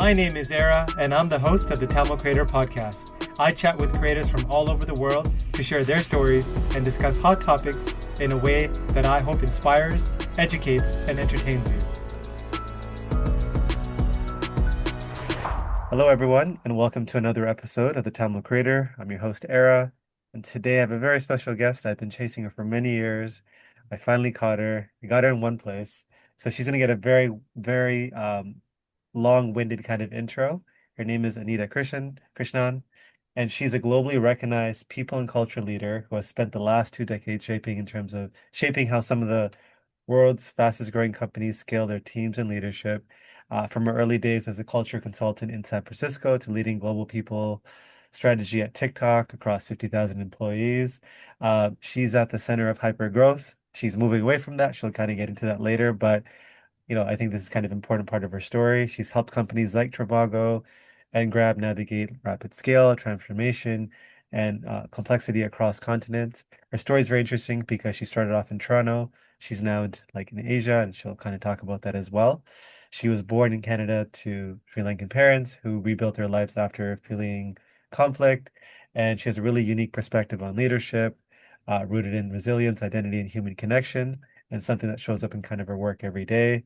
My name is Era, and I'm the host of the Tamil Creator Podcast. I chat with creators from all over the world to share their stories and discuss hot topics in a way that I hope inspires, educates, and entertains you. Hello, everyone, and welcome to another episode of the Tamil Creator. I'm your host, Era, and today I have a very special guest. I've been chasing her for many years. I finally caught her. We got her in one place. So she's going to get a very long-winded kind of intro. Her name is Krishnan, and she's a globally recognized people and culture leader who has spent the last 2 decades shaping how some of the world's fastest growing companies scale their teams and leadership. From her early days as a culture consultant in San Francisco to leading global people strategy at TikTok across 50,000 employees. She's at the center of hyper growth. She's moving away from that. She'll kind of get into that later, but I think this is kind of an important part of her story. She's helped companies like Trivago and Grab navigate rapid scale, transformation, and complexity across continents. Her story is very interesting because she started off in Toronto. She's now in Asia, and she'll kind of talk about that as well. She was born in Canada to Sri Lankan parents who rebuilt their lives after feeling conflict, and she has a really unique perspective on leadership, rooted in resilience, identity, and human connection, and something that shows up in kind of her work every day.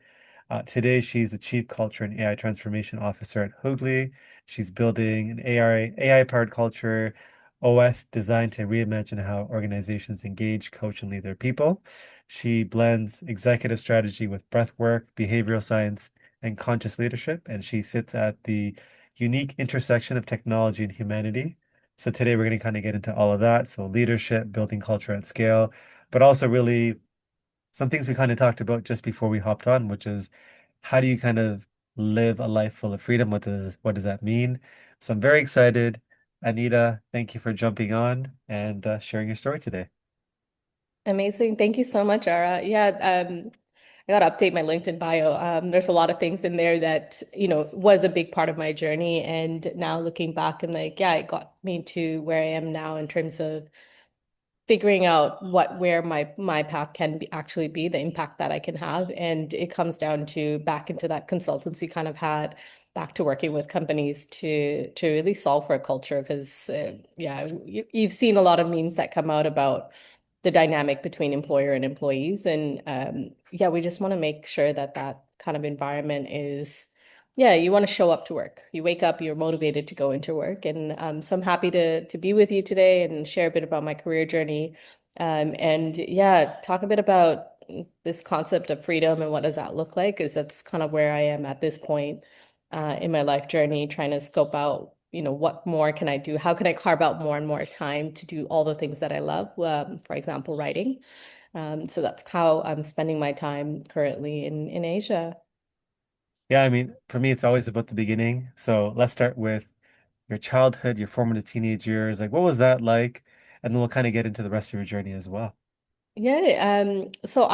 Today, she's the Chief Culture and AI Transformation Officer at Hoogly. She's building an AI-powered culture OS designed to reimagine how organizations engage, coach, and lead their people. She blends executive strategy with breath work, behavioral science, and conscious leadership, and she sits at the unique intersection of technology and humanity. So today we're going to kind of get into all of that. So leadership, building culture at scale, but also really some things we kind of talked about just before we hopped on, which is how do you kind of live a life full of freedom? What does that mean? So I'm very excited. Anita, thank you for jumping on and sharing your story today. Amazing. Thank you so much, Ara. I got to update my LinkedIn bio. There's a lot of things in there that, was a big part of my journey. And now looking back, I'm like, yeah, it got me to where I am now in terms of figuring out where my path can actually be, the impact that I can have. And it comes down to back into that consultancy kind of hat, back to working with companies to really solve for a culture. Because yeah, you've seen a lot of memes that come out about the dynamic between employer and employees. And yeah, we just want to make sure that that kind of environment is, yeah, you want to show up to work. You wake up, you're motivated to go into work. And so I'm happy to be with you today and share a bit about my career journey. And yeah, talk a bit about this concept of freedom and what does that look like, because that's kind of where I am at this point in my life journey, trying to scope out, what more can I do? How can I carve out more and more time to do all the things that I love? For example, writing. So that's how I'm spending my time currently in Asia. Yeah, I mean, for me, it's always about the beginning. So let's start with your childhood, your formative teenage years. Like, what was that like? And then we'll kind of get into the rest of your journey as well. Yeah, so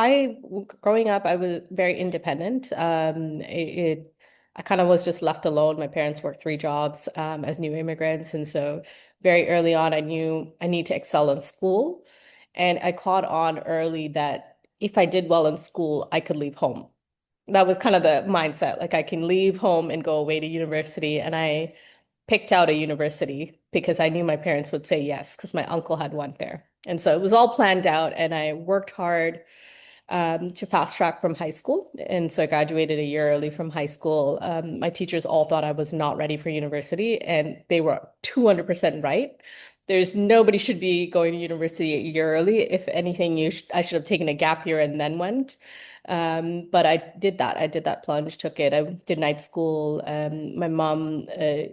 growing up, I was very independent. I kind of was just left alone. My parents worked three jobs, as new immigrants. And so very early on, I knew I need to excel in school. And I caught on early that if I did well in school, I could leave home. That was kind of the mindset. Like I can leave home and go away to university. And I picked out a university because I knew my parents would say yes, because my uncle had went there. And so it was all planned out, and I worked hard to fast track from high school. And so I graduated a year early from high school. My teachers all thought I was not ready for university, and they were 200% right. There's nobody should be going to university a year early. If anything, I should have taken a gap year and then went. But I did that. I did that plunge, took it. I did night school. My mom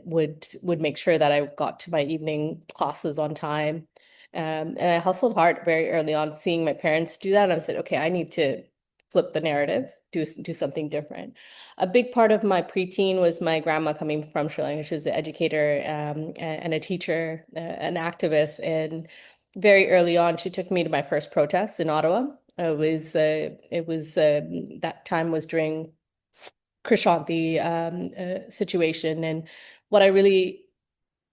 would make sure that I got to my evening classes on time. And I hustled hard very early on, seeing my parents do that. And I said, okay, I need to flip the narrative, do something different. A big part of my preteen was my grandma coming from Sri Lanka. She was an educator, and a teacher, an activist. And very early on, she took me to my first protest in Ottawa. That time was during Krishan, the situation. And what I really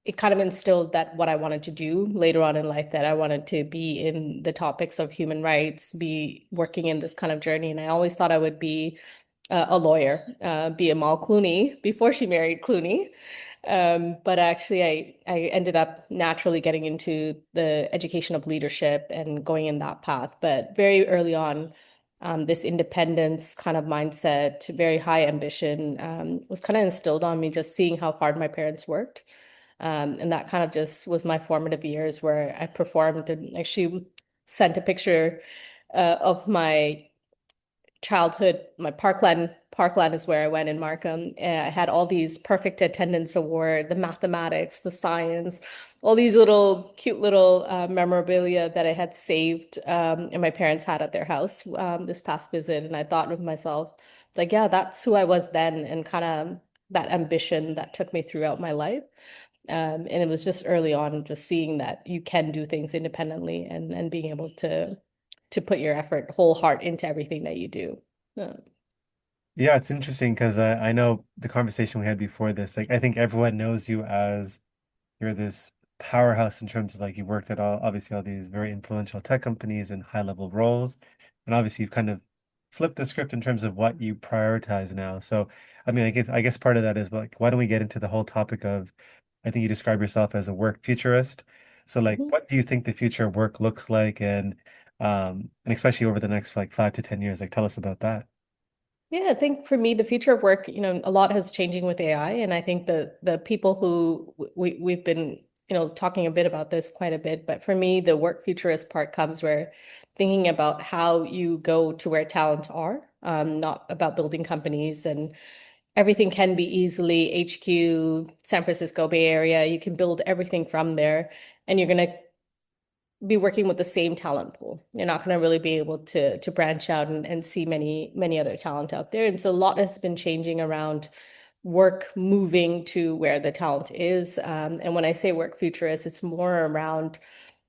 it kind of instilled that what I wanted to do later on in life, that I wanted to be in the topics of human rights, be working in this kind of journey. And I always thought I would be a lawyer, be a Mal Clooney before she married Clooney. But actually, I ended up naturally getting into the education of leadership and going in that path. But very early on, this independence kind of mindset, very high ambition, was kind of instilled on me just seeing how hard my parents worked. And that kind of just was my formative years where I performed and actually sent a picture of my childhood, my Parkland is where I went in Markham. I had all these perfect attendance award, the mathematics, the science, all these little cute little memorabilia that I had saved and my parents had at their house this past visit. And I thought of myself, like, yeah, that's who I was then, and kind of that ambition that took me throughout my life. And it was just early on, just seeing that you can do things independently and being able to put your effort, whole heart into everything that you do. Yeah. Yeah, it's interesting because I know the conversation we had before this. Like, I think everyone knows you as you're this powerhouse in terms of like you worked at obviously all these very influential tech companies and high level roles. And obviously you've kind of flipped the script in terms of what you prioritize now. So I mean I guess part of that is like why don't we get into the whole topic of I think you describe yourself as a work futurist. So like Mhm. what do you think the future of work looks like and especially over the next like 5 to 10 years, like tell us about that. Yeah, I think for me, the future of work, a lot is changing with AI, and I think the people who we've been, talking a bit about this quite a bit. But for me, the work futurist part comes where thinking about how you go to where talent are, not about building companies and everything can be easily HQ, San Francisco Bay Area. You can build everything from there, and you're gonna be working with the same talent pool. You're not going to really be able to branch out and see many other talent out there. And so a lot has been changing around work moving to where the talent is. And when I say work futurist, it's more around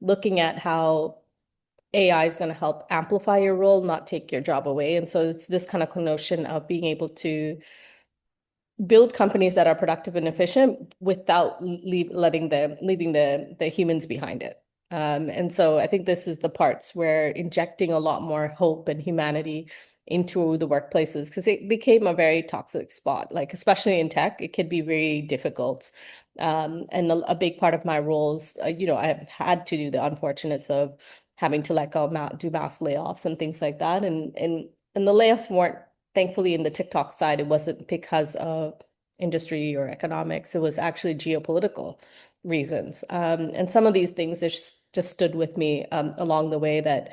looking at how AI is going to help amplify your role, not take your job away. And so it's this kind of notion of being able to build companies that are productive and efficient without leaving the humans behind it. And so I think this is the parts where injecting a lot more hope and humanity into the workplaces because it became a very toxic spot. Like especially in tech, it could be very difficult. And a big part of my roles, I've had to do the unfortunates of having to let go, do mass layoffs and things like that. And the layoffs weren't thankfully in the TikTok side, it wasn't because of industry or economics. It was actually geopolitical reasons. And some of these things just stood with me along the way that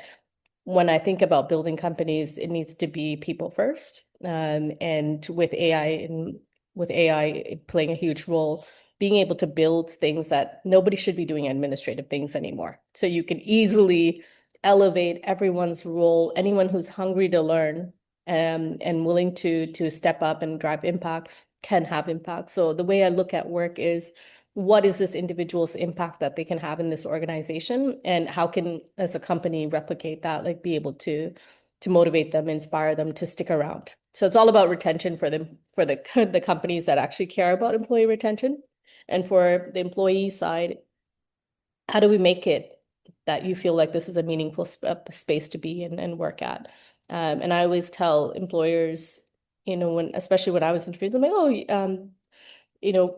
when I think about building companies, it needs to be people first. And with AI playing a huge role, being able to build things that nobody should be doing administrative things anymore. So you can easily elevate everyone's role, anyone who's hungry to learn and willing to step up and drive impact can have impact. So the way I look at work is what is this individual's impact that they can have in this organization and how can as a company replicate that, like be able to motivate them, inspire them to stick around. So it's all about retention for them, for the companies that actually care about employee retention. And for the employee side, how do we make it that you feel like this is a meaningful space to be in and work at? And I always tell employers, especially when I was interviewed, I'm like, oh,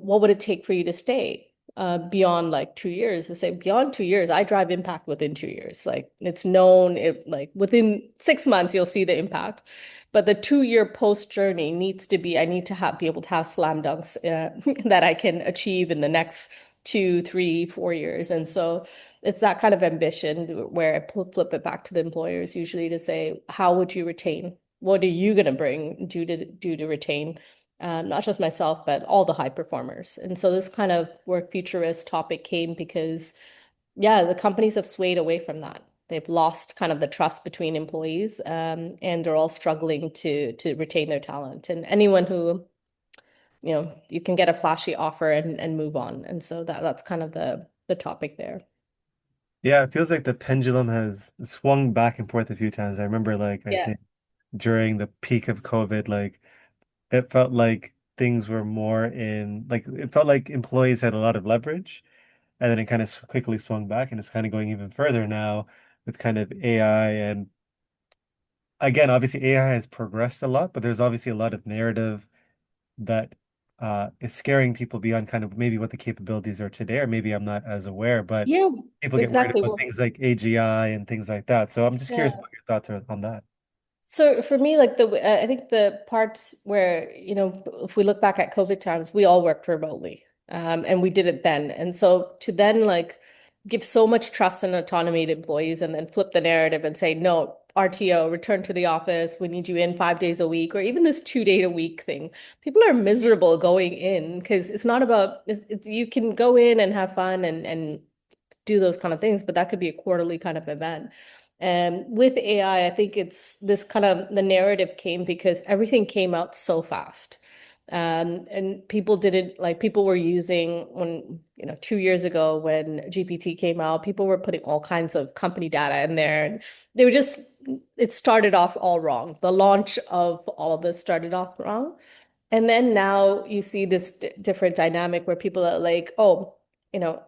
what would it take for you to stay beyond like 2 years? I say beyond 2 years, I drive impact within 2 years. Like it's known, like within 6 months, you'll see the impact. But the 2 year post journey needs to be, I need to be able to have slam dunks that I can achieve in the next 2, 3, 4 years. And so it's that kind of ambition where I flip it back to the employers usually to say, how would you retain? What are you going to bring do to retain? Not just myself, but all the high performers. And so this kind of work futurist topic came because, yeah, the companies have swayed away from that. They've lost kind of the trust between employees, and they're all struggling to retain their talent. And anyone who, you can get a flashy offer and move on. And so that's kind of the topic there. Yeah, it feels like the pendulum has swung back and forth a few times. I remember like I Yeah. think during the peak of COVID, like it felt like things were more in like it felt like employees had a lot of leverage, and then it kind of quickly swung back, and it's kind of going even further now with kind of AI and again, obviously AI has progressed a lot, but there's obviously a lot of narrative that is scaring people beyond kind of maybe what the capabilities are today, or maybe I'm not as aware, but Yeah, people get worried exactly. about Well, things like AGI and things like that. So I'm just curious yeah. what your thoughts are on that. So for me, like I think the parts where, if we look back at COVID times, we all worked remotely. And we did it then. And so to then like give so much trust and autonomy to employees and then flip the narrative and say, no, RTO, return to the office. We need you in 5 days a week, or even this 2 day a week thing. People are miserable going in because it's not about you can go in and have fun and do those kind of things, but that could be a quarterly kind of event. And with AI, I think it's this kind of the narrative came because everything came out so fast. And people didn't like people were using when, 2 years ago when GPT came out, people were putting all kinds of company data in there. And they were just, it started off all wrong. The launch of all of this started off wrong. And then now you see this different dynamic where people are like, oh, you know,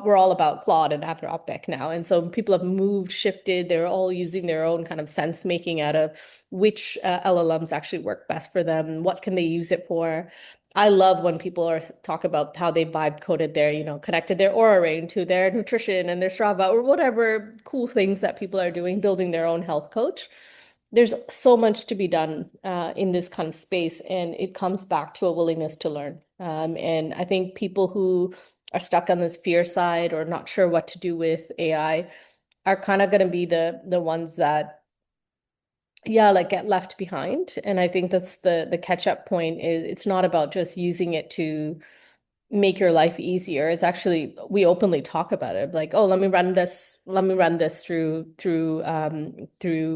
we're all about Claude and Anthropic now. And so people have moved, shifted. They're all using their own kind of sense making out of which LLMs actually work best for them. What can they use it for? I love when people are talk about how they vibe coded their, connected their Aura Ring to their nutrition and their Strava or whatever cool things that people are doing, building their own health coach. There's so much to be done in this kind of space, and it comes back to a willingness to learn. And I think people who are stuck on this fear side or not sure what to do with AI are kind of going to be the ones that, yeah, like get left behind. And I think that's the catch up point is it's not about just using it to make your life easier. It's actually we openly talk about it. Like, oh, let me run this through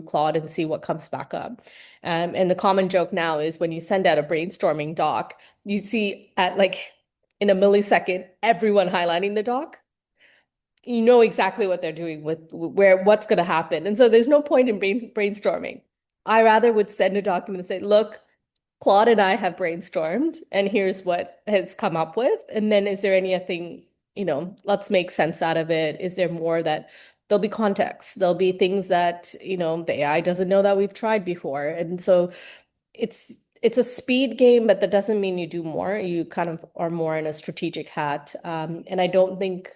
Claude and see what comes back up. And the common joke now is when you send out a brainstorming doc, you see at like in a millisecond everyone highlighting the doc. You know exactly what they're doing with where what's going to happen. And so there's no point in brainstorming. I rather would send a document and say, look, Claude and I have brainstormed, and here's what has come up with. And then is there anything, let's make sense out of it. Is there more that there'll be context? There'll be things that, the AI doesn't know that we've tried before. And so it's a speed game, but that doesn't mean you do more. You kind of are more in a strategic hat. And I don't think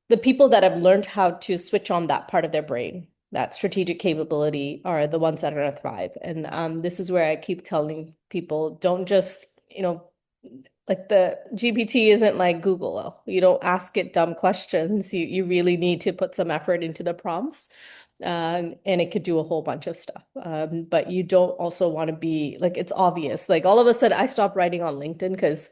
the people that have learned how to switch on that part of their brain, that strategic capability, are the ones that are going to thrive. And this is where I keep telling people, don't just, like the GPT isn't like Google. You don't ask it dumb questions. You really need to put some effort into the prompts. And it could do a whole bunch of stuff. But you don't also want to be like, it's obvious. Like all of a sudden, I stopped writing on LinkedIn because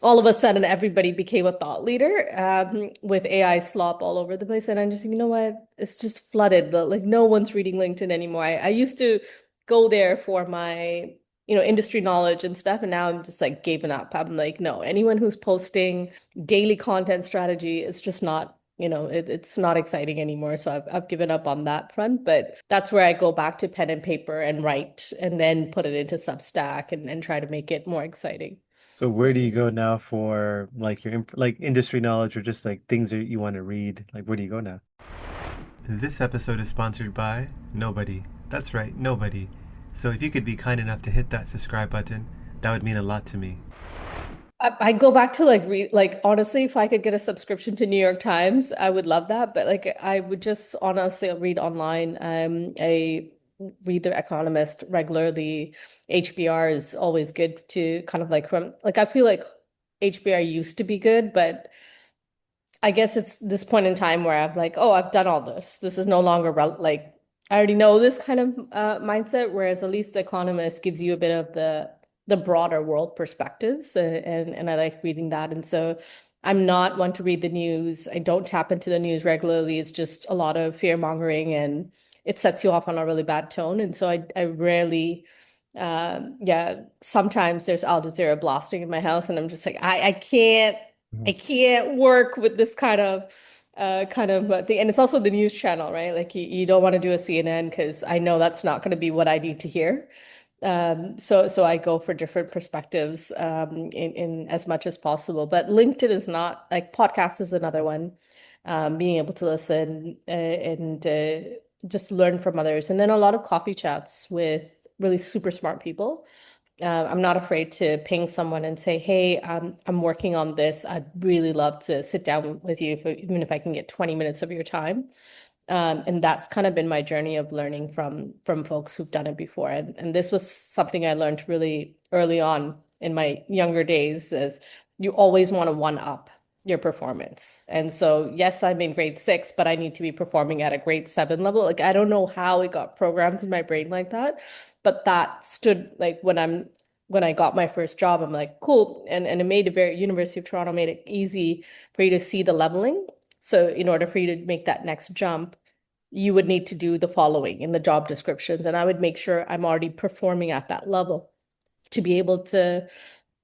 all of a sudden everybody became a thought leader with AI slop all over the place. And I'm just, you know what? It's just flooded. Like no one's reading LinkedIn anymore. I used to go there for my, industry knowledge and stuff. And now I'm just like giving up. I'm like, no, anyone who's posting daily content strategy, it's just not it's not exciting anymore. So I've given up on that front, but that's where I go back to pen and paper and write and then put it into Substack and try to make it more exciting. So where do you go now for like your like industry knowledge or just like things that you want to read? Like where do you go now? This episode is sponsored by nobody. That's right, nobody. So if you could be kind enough to hit that subscribe button, that would mean a lot to me. I go back to like read like honestly, if I could get a subscription to New York Times, I would love that. But like I would just honestly read online. I read The Economist regularly. HBR is always good to kind of like from like I feel like HBR used to be good, but I guess it's this point in time where I'm like, oh, I've done all this. This is no longer like I already know this kind of mindset. Whereas at least The Economist gives you a bit of the broader world perspectives, and I like reading that. And so I'm not one to read the news. I don't tap into the news regularly. It's just a lot of fear mongering, and it sets you off on a really bad tone. And so I rarely. Yeah, sometimes there's Al Jazeera blasting in my house, and I'm just like, I Mhm. can't work with this kind of thing. And it's also the news channel, right? Like you don't want to do a CNN because I know that's not going to be what I need to hear. So I go for different perspectives in as much as possible. But LinkedIn is not like podcast is another one. Being able to listen and just learn from others. And then a lot of coffee chats with really super smart people. I'm not afraid to ping someone and say, "Hey, I'm working on this. I'd really love to sit down with you, even if I can get 20 minutes of your time." And that's kind of been my journey of learning from folks who've done it before. And this was something I learned really early on in my younger days, is you always want to one up your performance. And so, yes, I'm in grade six, but I need to be performing at a grade seven level. Like, I don't know how it got programmed in my brain like that, but that stood like when I got my first job, I'm like, cool. And it made it very, University of Toronto made it easy for you to see the leveling. So in order for you to make that next jump, you would need to do the following in the job descriptions. And I would make sure I'm already performing at that level to be able to,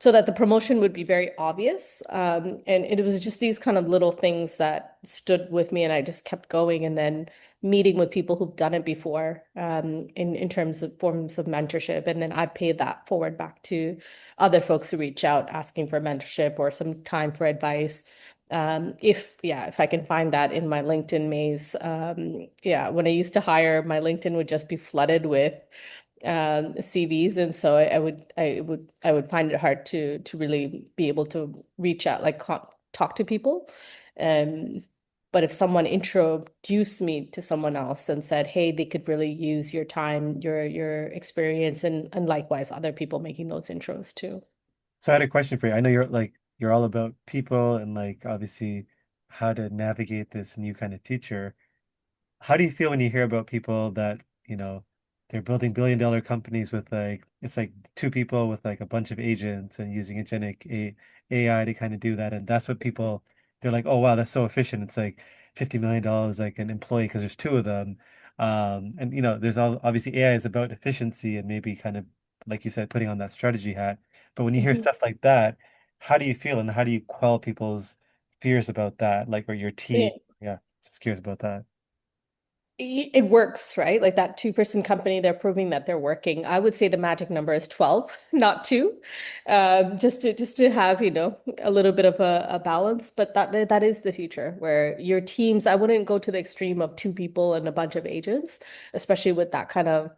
so that the promotion would be very obvious. And it was just these kind of little things that stood with me, and I just kept going. And then meeting with people who've done it before, in terms of forms of mentorship, and then I paid that forward back to other folks who reach out asking for mentorship or some time for advice. If I can find that in my LinkedIn maze. Yeah, when I used to hire, my LinkedIn would just be flooded with CVs, and so I would find it hard to really be able to reach out, like talk to people. Um, but if someone introduced me to someone else and said, "Hey, they could really use your time, your experience," and likewise other people making those intros too. So I had a question for you. I know you're all about people and like obviously how to navigate this new kind of future. How do you feel when you hear about people that, they're building billion-dollar companies with like it's like two people with like a bunch of agents and using AI to kind of do that, and that's what people they're like, oh wow, that's so efficient. It's like $50 million like an employee because there's two of them. And there's obviously AI is about efficiency and maybe kind of like you said, putting on that strategy hat. But when you hear Mhm. stuff like that, how do you feel and how do you quell people's fears about that? Like or your team? Yeah, just curious about that. It works, right? Like that two-person company, they're proving that they're working. I would say the magic number is 12, not two. Just to have, a little bit of a balance. But that is the future where your teams, I wouldn't go to the extreme of two people and a bunch of agents, especially with that kind of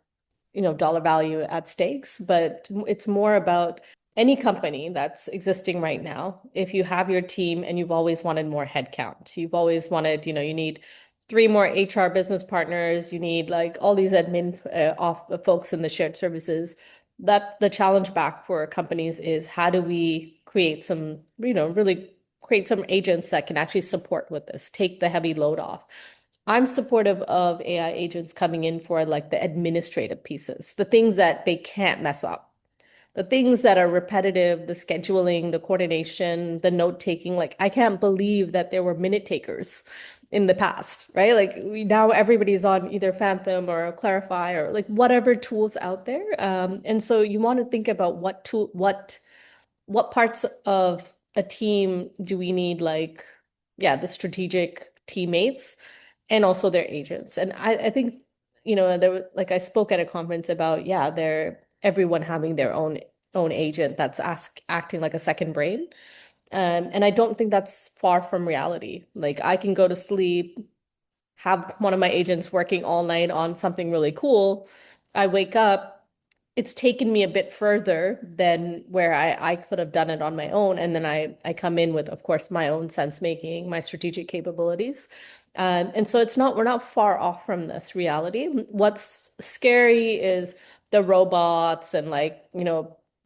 dollar value at stakes, but it's more about any company that's existing right now. If you have your team and you've always wanted more headcount, you've always wanted, you need three more HR business partners, you need like all these admin off folks in the shared services. That the challenge back for companies is how do we create some, really create some agents that can actually support with this, take the heavy load off. I'm supportive of AI agents coming in for like the administrative pieces, the things that they can't mess up, the things that are repetitive, the scheduling, the coordination, the note taking. Like, I can't believe that there were minute takers in the past, right? Like, now everybody's on either Phantom or Clarify or like whatever tools out there. And so you want to think about what parts of a team do we need, like, yeah, the strategic teammates and also their agents. And I think, there was like I spoke at a conference about, yeah, they're everyone having their own agent that's acting like a second brain. And I don't think that's far from reality. Like I can go to sleep, have one of my agents working all night on something really cool. I wake up, it's taken me a bit further than where I could have done it on my own. And then I come in with, of course, my own sense making, my strategic capabilities. And so we're not far off from this reality. What's scary is the robots and like,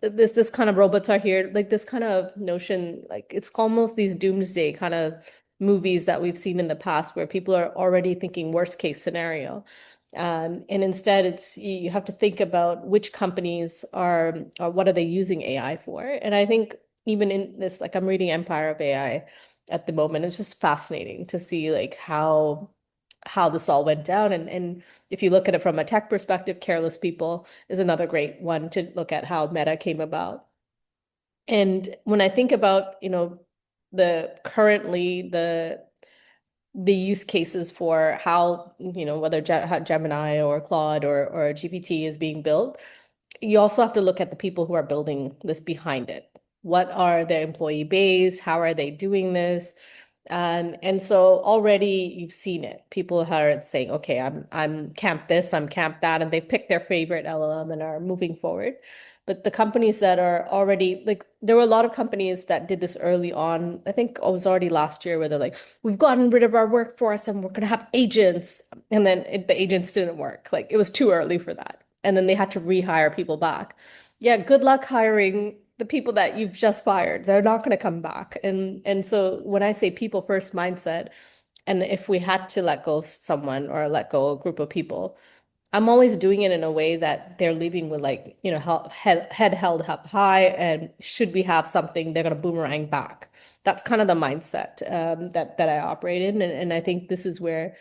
this kind of robots are here, like this kind of notion, like it's almost these doomsday kind of movies that we've seen in the past where people are already thinking worst case scenario. And instead, you have to think about which companies or what are they using AI for. And I think even in this, like I'm reading Empire of AI at the moment, it's just fascinating to see like how this all went down. And if you look at it from a tech perspective, Careless People is another great one to look at how Meta came about. And when I think about, the use cases for how, whether how Gemini or Claude or GPT is being built, you also have to look at the people who are building this behind it. What are their employee base? How are they doing this? And so already you've seen it. People are saying, okay, I'm camp this, I'm camp that, and they pick their favorite LLM and are moving forward. But the companies that are already like there were a lot of companies that did this early on. I think it was already last year where they're like, we've gotten rid of our workforce and we're gonna have agents. And then the agents didn't work. Like it was too early for that. And then they had to rehire people back. Yeah, good luck hiring the people that you've just fired. They're not going to come back. And so when I say people first mindset, and if we had to let go someone or let go a group of people, I'm always doing it in a way that they're leaving with like, head held up high, and should we have something, they're going to boomerang back. That's kind of the mindset that I operate in, and I think this is where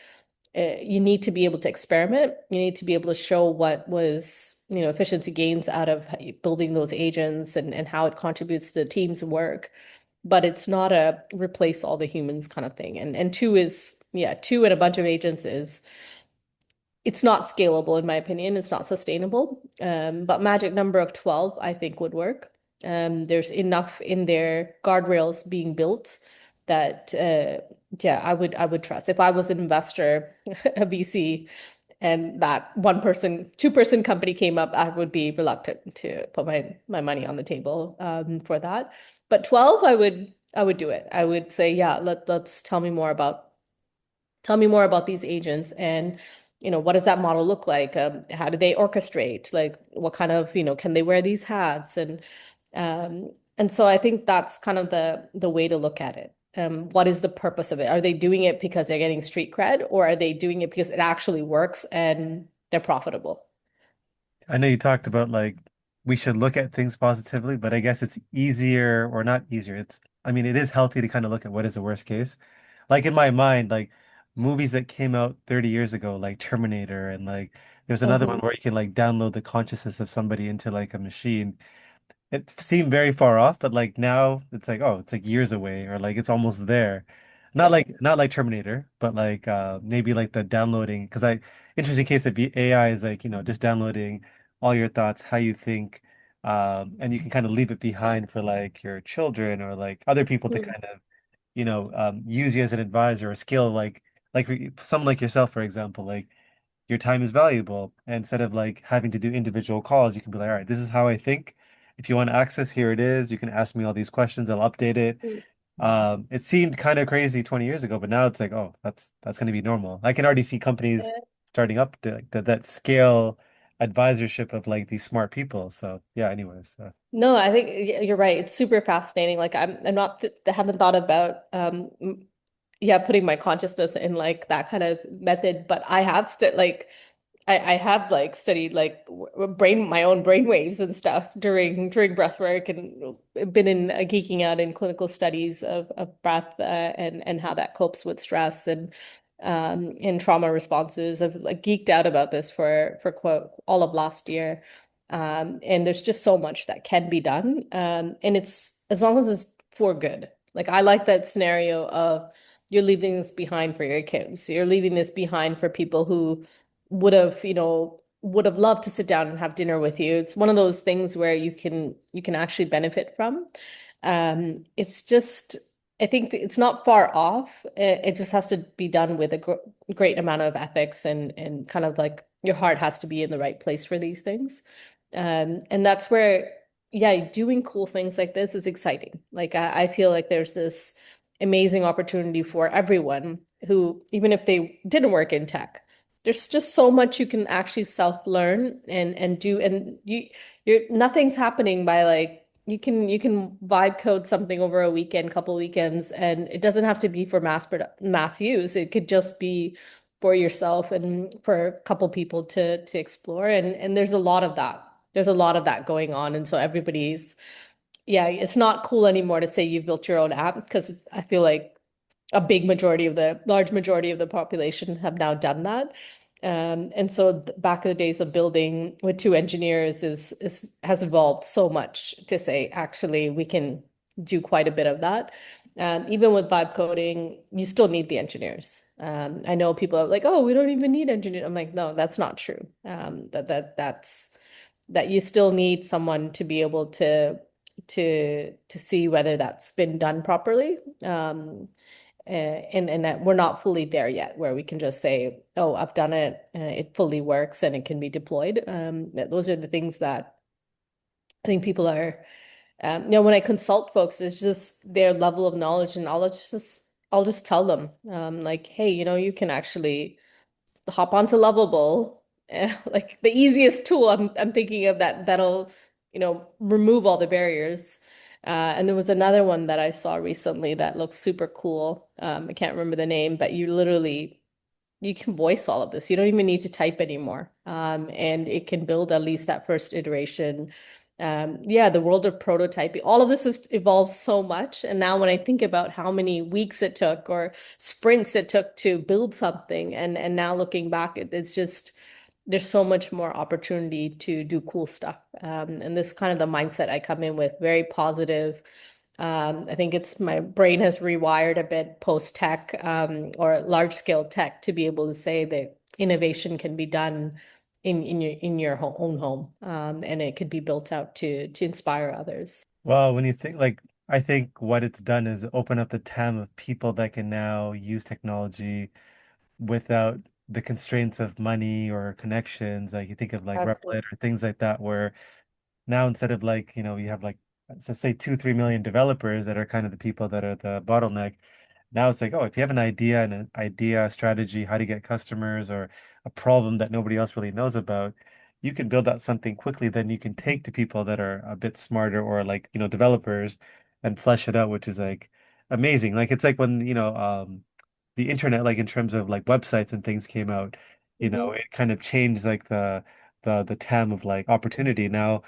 you need to be able to experiment. You need to be able to show what was, efficiency gains out of building those agents and how it contributes to the team's work. But it's not a replace all the humans kind of thing. And two is, yeah, two and a bunch of agents is it's not scalable in my opinion. It's not sustainable. But magic number of 12, I think would work. There's enough in there, guardrails being built that yeah, I would trust. If I was an investor, a VC, and that one person, two-person company came up, I would be reluctant to put my money on the table for that. But 12, I would do it. I would say, yeah, let's tell me more about these agents, and what does that model look like? How do they orchestrate? Like what kind of, can they wear these hats? And so I think that's kind of the way to look at it. What is the purpose of it? Are they doing it because they're getting street cred, or are they doing it because it actually works and they're profitable? I know you talked about like we should look at things positively, but I guess it's easier or not easier. I mean, it is healthy to kind of look at what is the worst case. Like in my mind, like movies that came out 30 years ago, like Terminator, and like there's another one Mhm. where you can like download the consciousness of somebody into like a machine. It seemed very far off, but like now it's like, oh, it's like years away or like it's almost there. Not like Terminator, but like maybe like the downloading because I interesting case of AI is like, just downloading all your thoughts, how you think, and you can kind of leave it behind for like your children or like other people to Mm. kind of, use you as an advisor or skill like someone like yourself, for example, like your time is valuable. And instead of like having to do individual calls, you can be like, all right, this is how I think. If you want access, here it is. You can ask me all these questions. I'll update it. It seemed kind of crazy 20 years ago, but now it's like, oh, that's going to be normal. I can already see companies Mm. starting up to, like, that scale advisorship of like these smart people. So yeah, anyways. No, I think you're right. It's super fascinating. Like I'm not th haven't thought about yeah, putting my consciousness in like that kind of method, but I have st like I have like studied like my own brain waves and stuff during breath work, and been in geeking out in clinical studies of breath and how that copes with stress and trauma responses. I've like geeked out about this for quote all of last year. And there's just so much that can be done. And it's as long as it's for good. Like I like that scenario of you're leaving this behind for your kids. You're leaving this behind for people who would have loved to sit down and have dinner with you. It's one of those things where you can actually benefit from. It's just I think it's not far off. It just has to be done with a great amount of ethics, and kind of like your heart has to be in the right place for these things. And that's where, yeah, doing cool things like this is exciting. Like I feel like there's this amazing opportunity for everyone who, even if they didn't work in tech, there's just so much you can actually self-learn and do, and you're nothing's happening by like you can vibe code something over a weekend, couple weekends, and it doesn't have to be for mass use. It could just be for yourself and for a couple people to explore, and there's a lot of that. There's a lot of that going on, and so everybody's, yeah, it's not cool anymore to say you've built your own app, because I feel like a large majority of the population have now done that. And so back in the days of building with two engineers has evolved so much to say, actually, we can do quite a bit of that. Even with vibe coding, you still need the engineers. I know people are like, oh, we don't even need engineers. I'm like, no, that's not true. That you still need someone to be able to see whether that's been done properly. and that we're not fully there yet, where we can just say, "Oh, I've done it. It fully works, and it can be deployed." Those are the things that I think people are. When I consult folks, it's just their level of knowledge, and I'll just tell them, like, "Hey, you can actually hop onto Lovable." Like the easiest tool I'm thinking of that'll, remove all the barriers. And there was another one that I saw recently that looks super cool. I can't remember the name, but you can voice all of this. You don't even need to type anymore. And it can build at least that first iteration. Yeah, the world of prototyping, all of this has evolved so much. And now when I think about how many weeks it took or sprints it took to build something, and now looking back, it's just there's so much more opportunity to do cool stuff. And this kind of the mindset I come in with, very positive. I think it's my brain has rewired a bit post tech, or large scale tech, to be able to say that innovation can be done in your own home, and it could be built out to inspire others. Well, when you think like I think what it's done is open up the TAM of people that can now use technology without the constraints of money or connections. Like you think of like Absolutely. Replit or things like that, where now instead of like, you have like let's say 2, 3 million developers that are kind of the people that are the bottleneck. Now it's like, oh, if you have an idea and an idea, strategy, how to get customers or a problem that nobody else really knows about, you can build out something quickly, then you can take to people that are a bit smarter or like, developers and flesh it out, which is like amazing. Like it's like when, the internet, like in terms of like websites and things came out, Mhm. it kind of changed like the TAM of like opportunity. Now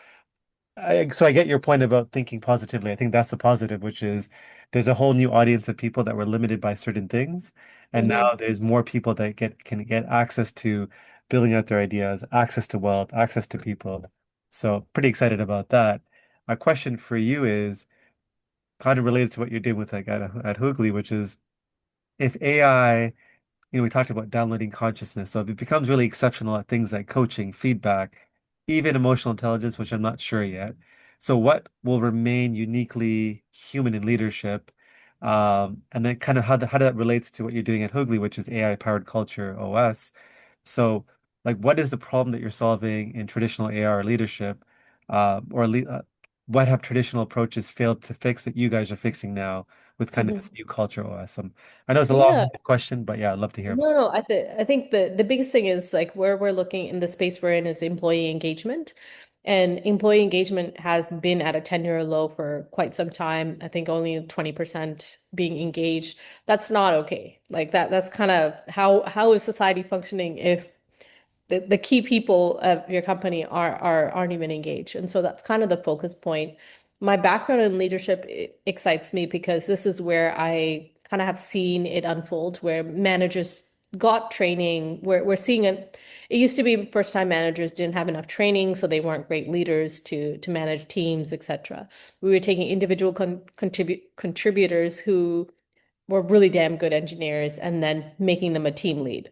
so I get your point about thinking positively. I think that's the positive, which is there's a whole new audience of people that were limited by certain things, and now Mhm. there's more people that can get access to building out their ideas, access to wealth, access to people. So pretty excited about that. My question for you is kind of related to what you're doing with like at Hoogly, which is if AI, we talked about downloading consciousness. So if it becomes really exceptional at things like coaching, feedback, even emotional intelligence, which I'm not sure yet. So what will remain uniquely human in leadership? And then kind of how that relates to what you're doing at Hoogly, which is AI powered culture OS. So like what is the problem that you're solving in traditional AR leadership? Or le what have traditional approaches failed to fix that you guys are fixing now with kind of this Mhm. new culture OS? I know it's a Yeah. long question, but yeah, I'd love to hear about No, no, I think the biggest thing is like where we're looking in the space we're in is employee engagement. And employee engagement has been at a 10-year low for quite some time. I think only 20% being engaged. That's not okay. Like that's kind of how is society functioning if the key people of your company aren't even engaged. And so that's kind of the focus point. My background in leadership excites me because this is where I kind of have seen it unfold, where managers got training, where we're seeing it. It used to be first time managers didn't have enough training, so they weren't great leaders to manage teams, etc. We were taking individual contributors who were really damn good engineers and then making them a team lead.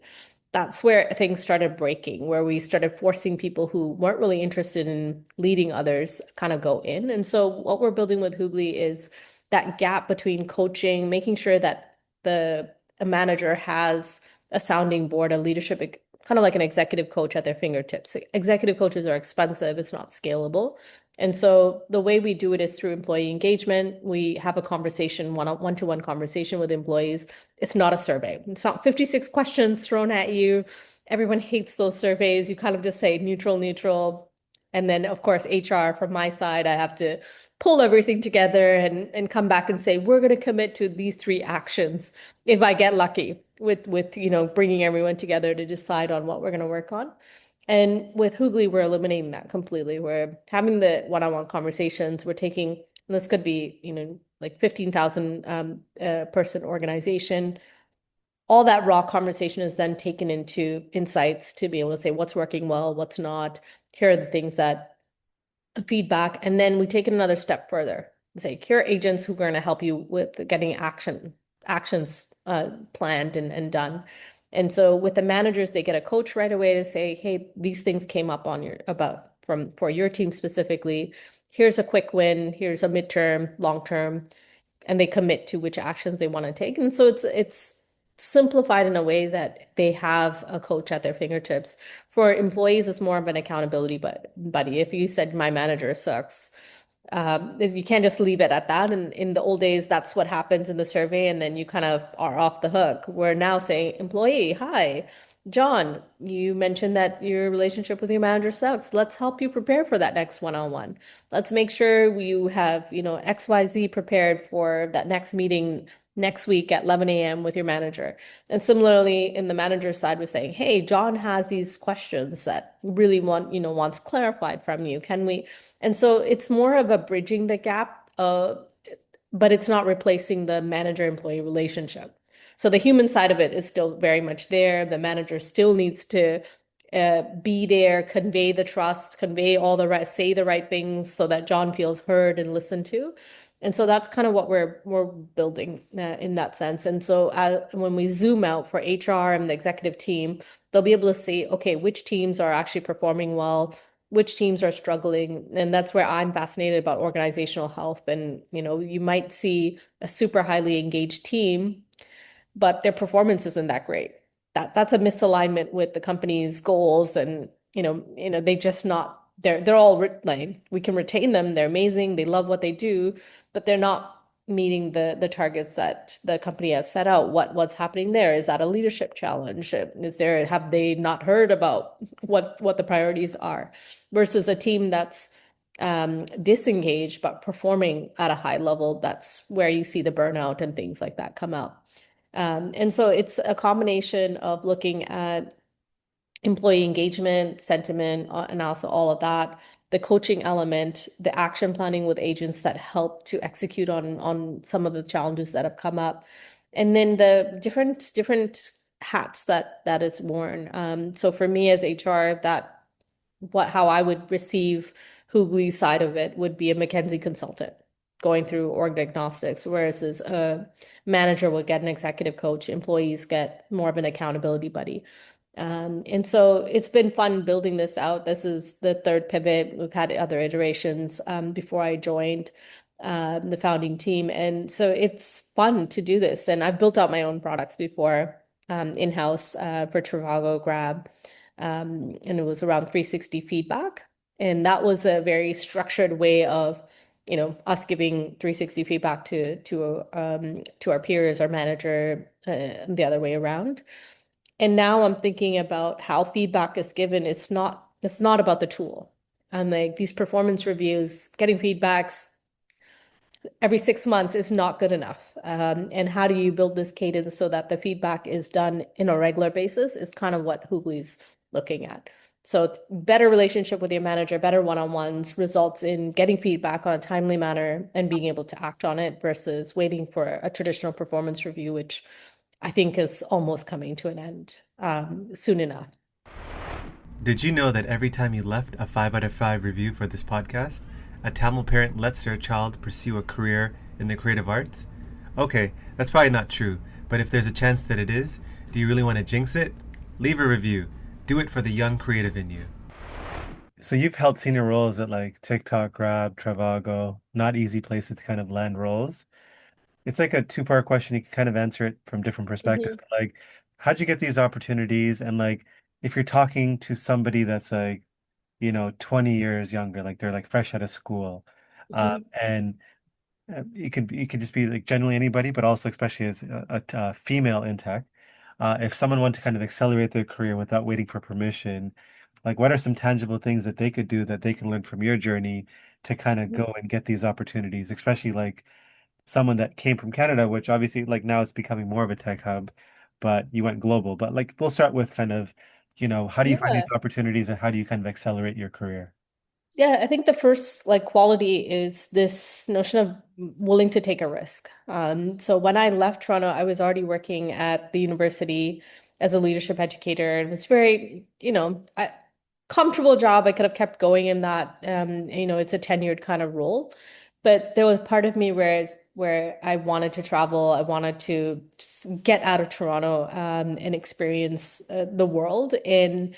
That's where things started breaking, where we started forcing people who weren't really interested in leading others kind of go in. And so what we're building with Hoogly is that gap between coaching, making sure that the a manager has a sounding board, a leadership, kind of like an executive coach at their fingertips. Executive coaches are expensive, it's not scalable. And so the way we do it is through employee engagement. We have a conversation, one-to-one conversation with employees. It's not a survey. It's not 56 questions thrown at you. Everyone hates those surveys. You kind of just say neutral, neutral. And then, of course, HR from my side, I have to pull everything together and come back and say, we're going to commit to these three actions if I get lucky with bringing everyone together to decide on what we're going to work on. And with Hoogly, we're eliminating that completely. We're having the one-on-one conversations. We're taking, this could be, like 15,000 person organization. All that raw conversation is then taken into insights to be able to say what's working well, what's not. Here are the things that the feedback. And then we take it another step further. We say, here are agents who are going to help you with getting actions planned and done. And so with the managers, they get a coach right away to say, hey, these things came up on your about from for your team specifically. Here's a quick win, here's a midterm, long term. and they commit to which actions they want to take. And so it's simplified in a way that they have a coach at their fingertips. For employees, it's more of an accountability buddy. If you said my manager sucks, you can't just leave it at that. And in the old days, that's what happens in the survey, and then you kind of are off the hook. We're now saying, employee, hi, John, you mentioned that your relationship with your manager sucks. Let's help you prepare for that next one-on-one. Let's make sure you have, XYZ prepared for that next meeting next week at 11 a.m. with your manager. And similarly, in the manager side, we're saying, hey, John has these questions that really wants clarified from you. Can we? And so it's more of a bridging the gap, but it's not replacing the manager-employee relationship. So the human side of it is still very much there. The manager still needs to be there, convey the trust, convey all the right, say the right things so that John feels heard and listened to. And so that's kind of what we're building in that sense. And so when we zoom out for HR and the executive team, they'll be able to see, okay, which teams are actually performing well, which teams are struggling. And that's where I'm fascinated about organizational health. And, you might see a super highly engaged team, but their performance isn't that great. That's a misalignment with the company's goals, and they just not they're all like, we can retain them, they're amazing, they love what they do, but they're not meeting the targets that the company has set out. What's happening there? Is that a leadership challenge? Have they not heard about what the priorities are, versus a team that's disengaged but performing at a high level? That's where you see the burnout and things like that come out. And so it's a combination of looking at employee engagement, sentiment, and also all of that, the coaching element, the action planning with agents that help to execute on some of the challenges that have come up, and then the different hats that is worn. So for me as HR, how I would receive Hoogli's side of it would be a McKinsey consultant going through org diagnostics, whereas as a manager would get an executive coach, employees get more of an accountability buddy. And so it's been fun building this out. This is the third pivot. We've had other iterations before I joined the founding team. And so it's fun to do this. And I've built out my own products before in-house for Trivago Grab. And it was around 360 feedback. And that was a very structured way of, us giving 360 feedback to our peers, our manager, the other way around. And now I'm thinking about how feedback is given. It's not about the tool. I'm like, these performance reviews, getting feedbacks every 6 months is not good enough. And how do you build this cadence so that the feedback is done in a regular basis is kind of what Hoogli's looking at. So it's better relationship with your manager, better one-on-ones results in getting feedback on a timely manner and being able to act on it versus waiting for a traditional performance review, which I think is almost coming to an end soon enough. Did you know that every time you left a 5 out of 5 review for this podcast, a Tamil parent lets their child pursue a career in the creative arts? Okay, that's probably not true, but if there's a chance that it is, do you really want to jinx it? Leave a review. Do it for the young creative in you. So you've held senior roles at like TikTok, Grab, Trivago, not easy places to kind of land roles. It's like a two-part question. You can kind of answer it from different perspectives. Mhm, But like, how'd you get these opportunities? And like, if you're talking to somebody that's like, 20 years younger, like they're like fresh out of school, mhm, and it could just be like generally anybody, but also especially as a female in tech. If someone wanted to kind of accelerate their career without waiting for permission, like what are some tangible things that they could do that they can learn from your journey to kind of mhm. go and get these opportunities, especially like someone that came from Canada, which obviously like now it's becoming more of a tech hub, but you went global. But like we'll start with kind of, how do you find these Yeah. opportunities and how do you kind of accelerate your career? Yeah, I think the first like quality is this notion of willing to take a risk. So when I left Toronto, I was already working at the university as a leadership educator. It was very, comfortable job. I could have kept going in that. It's a tenured kind of role, but there was part of me where I wanted to travel. I wanted to just get out of Toronto, and experience the world. And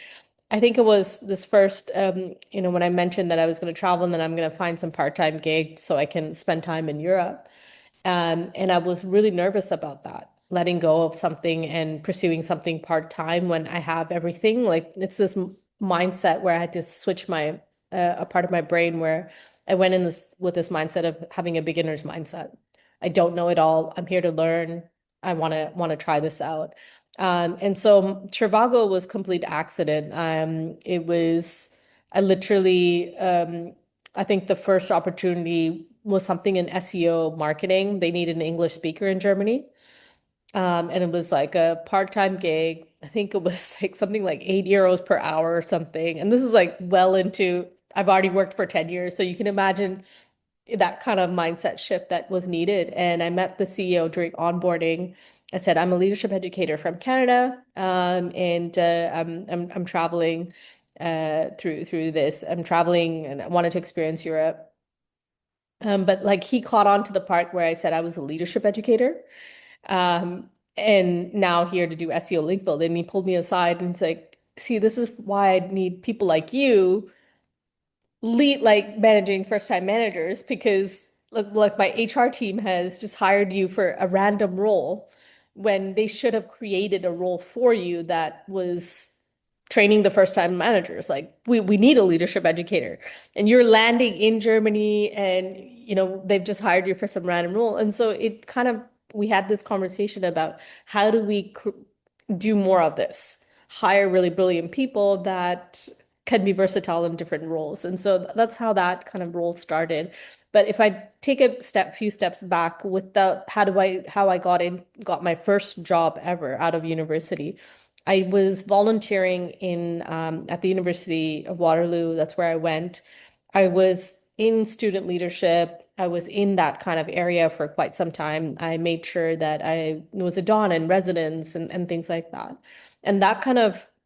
I think it was this first, when I mentioned that I was going to travel and then I'm going to find some part-time gig so I can spend time in Europe. And I was really nervous about that, letting go of something and pursuing something part-time when I have everything. Like it's this mindset where I had to switch a part of my brain where I went in this with this mindset of having a beginner's mindset. I don't know it all. I'm here to learn. I want to try this out. And so Trivago was complete accident. It was I literally I think the first opportunity was something in SEO marketing. They needed an English speaker in Germany. And it was like a part-time gig. I think it was like something like €8 per hour or something. And this is like well into, I've already worked for 10 years. So you can imagine that kind of mindset shift that was needed. And I met the CEO during onboarding. I said, I'm a leadership educator from Canada, and I'm traveling through this. I'm traveling and I wanted to experience Europe. But like he caught on to the part where I said I was a leadership educator, and now here to do SEO link building. And he pulled me aside and he's like, "See, this is why I need people like you lead like managing first time managers because look like my HR team has just hired you for a random role when they should have created a role for you that was training the first time managers. Like we need a leadership educator and you're landing in Germany and they've just hired you for some random role." And so it kind of we had this conversation about how do we do more of this, hire really brilliant people that can be versatile in different roles. And so that's how that kind of role started. But if I take few steps back with the how I got my first job ever out of university. I was volunteering in at the University of Waterloo. That's where I went. I was in student leadership. I was in that kind of area for quite some time. I made sure that I was a don in residence and things like that. And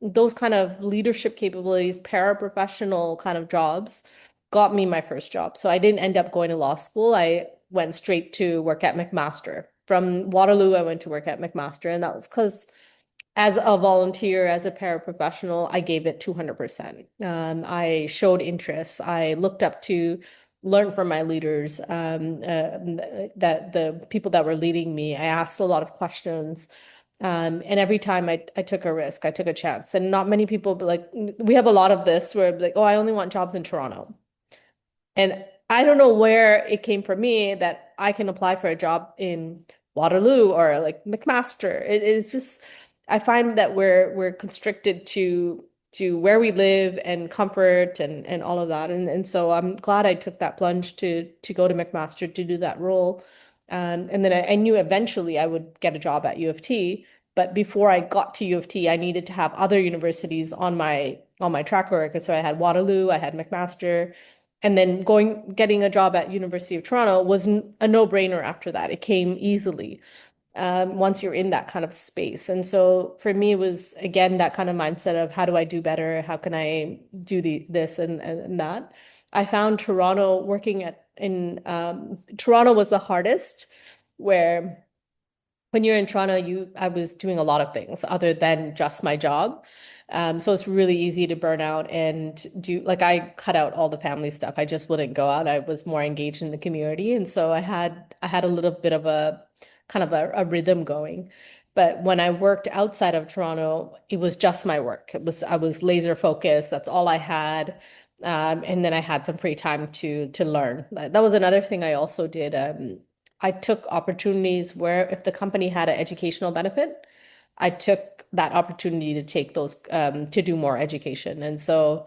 those kind of leadership capabilities, paraprofessional kind of jobs got me my first job. So I didn't end up going to law school. I went straight to work at McMaster. From Waterloo, I went to work at McMaster, and that was because as a volunteer, as a paraprofessional, I gave it 200%. I showed interest. I looked up to learn from my leaders, that the people that were leading me. I asked a lot of questions. And every time I took a risk, I took a chance. And not many people, but like, we have a lot of this where like, oh, I only want jobs in Toronto. And I don't know where it came from me that I can apply for a job in Waterloo or like McMaster. It's just I find that we're constricted to where we live and comfort and all of that. And so I'm glad I took that plunge to go to McMaster to do that role. And then I knew eventually I would get a job at U of T. But before I got to U of T, I needed to have other universities on my track record. So I had Waterloo, I had McMaster. And then getting a job at University of Toronto was a no-brainer after that. It came easily once you're in that kind of space. And so for me, it was again that kind of mindset of how do I do better? How can I do this and that? I found Toronto working at in Toronto was the hardest, where when you're in Toronto, I was doing a lot of things other than just my job. So it's really easy to burn out and do like I cut out all the family stuff. I just wouldn't go out. I was more engaged in the community. And so I had a little bit of a kind of a rhythm going. But when I worked outside of Toronto, it was just my work. I was laser focused. That's all I had. And then I had some free time to learn. That was another thing I also did. I took opportunities where if the company had an educational benefit, I took that opportunity to take those to do more education. And so